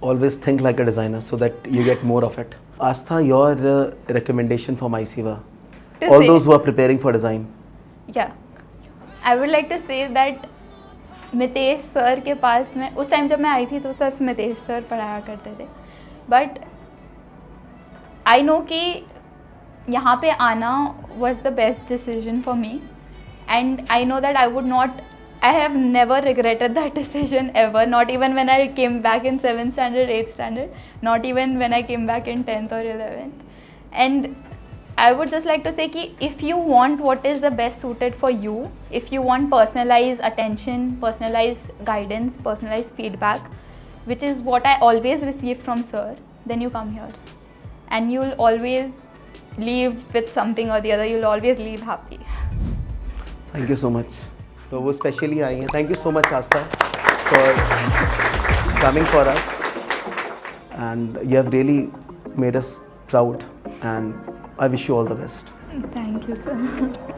always think like a designer so that you get more of it. Astha, your recommendation for MySiva, all those who are preparing for design. Yeah, I would like to say that Mitesh sir के पास में उस time जब मैं आई थी तो सिर्फ Mitesh sir पढ़ाया करते थे, बट आई नो कि यहाँ पे आना was the best decision for me, and I know that I have never regretted that decision ever, not even when I came back in 7th standard, 8th standard, not even when I came back in 10th or 11th. And I would just like to say कि if you want what is the best suited for you, if you want personalized attention, personalized guidance, personalized feedback, which is what I always received from sir, then you come here. And you'll always leave with something or the other. You'll always leave happy. Thank you so much. तो वो specially I हैं. Thank you so much, Astha, for coming for us. And you have really made us proud. And I wish you all the best. Thank you so much.